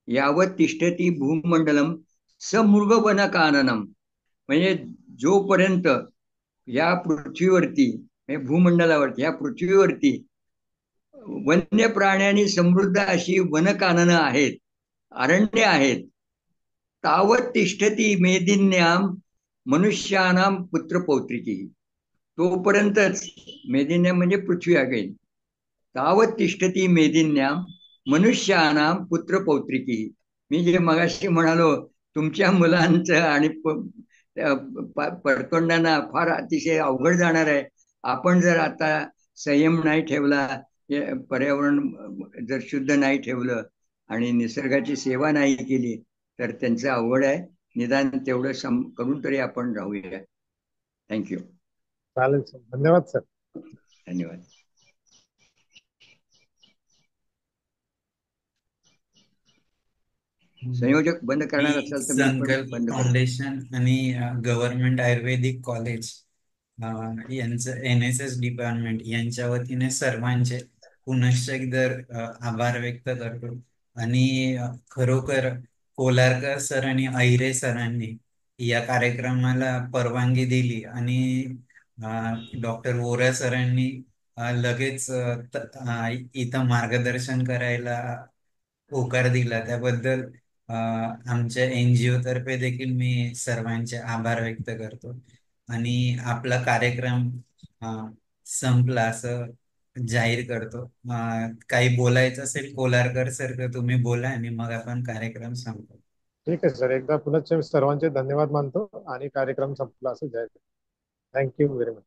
यावत तिष्ठती भूमंडलम समृगवन काननम. म्हणजे जोपर्यंत या पृथ्वीवरती, भूमंडलावरती, या पृथ्वीवरती वन्य प्राण्यांनी समृद्ध अशी वनकाननं आहेत, अरण्य आहेत, तावत तिष्ठती मेदिन्याम मनुष्यानाम पुत्रपौत्रिकी. तोपर्यंतच, मेदिन्याम म्हणजे पृथ्वी अगेन, तावत तिष्ठती मेदिन्याम मनुष्यानाम पुत्रपौत्रिकी. मी जे मगाशी म्हणालो, तुमच्या मुलांचं आणि परतोंडांना फार अतिशय अवघड जाणार आहे. आपण जर आता संयम नाही ठेवला, पर्यावरण जर शुद्ध नाही ठेवलं आणि निसर्गाची सेवा नाही केली, तर त्यांचं अवघड आहे. निदान तेवढं करून तरी आपण राहूया. थँक्यू. चालेल सर. धन्यवाद सर. धन्यवाद. संयोजक बंद करणार मी असाल तर मी पण संकल्प बंद करतो. फाउंडेशन आणि गव्हर्नमेंट आयुर्वेदिक कॉलेज यांचं NSS डिपार्टमेंट यांच्या वतीने सर्वांचे पुनश्च एकदा आभार व्यक्त करतो. आणि खरोखर कोलारकर सर आणि अहिरे सरांनी या कार्यक्रमाला परवानगी दिली आणि डॉक्टर वोरा सरांनी लगेच इथं मार्गदर्शन करायला होकार दिला. त्याबद्दल आमच्या NGO तर्फे देखील मी सर्वांचे आभार व्यक्त करतो. आणि आपला कार्यक्रम संपला असं जाहीर करतो. काही बोलायचं असेल कोलारकर सर तर तुम्ही बोला आणि मग आपण कार्यक्रम संपवू. ठीक आहे सर. एकदा पुनश्च सर्वांचे धन्यवाद मानतो आणि कार्यक्रम संपला असं जाहीर. Thank you very much.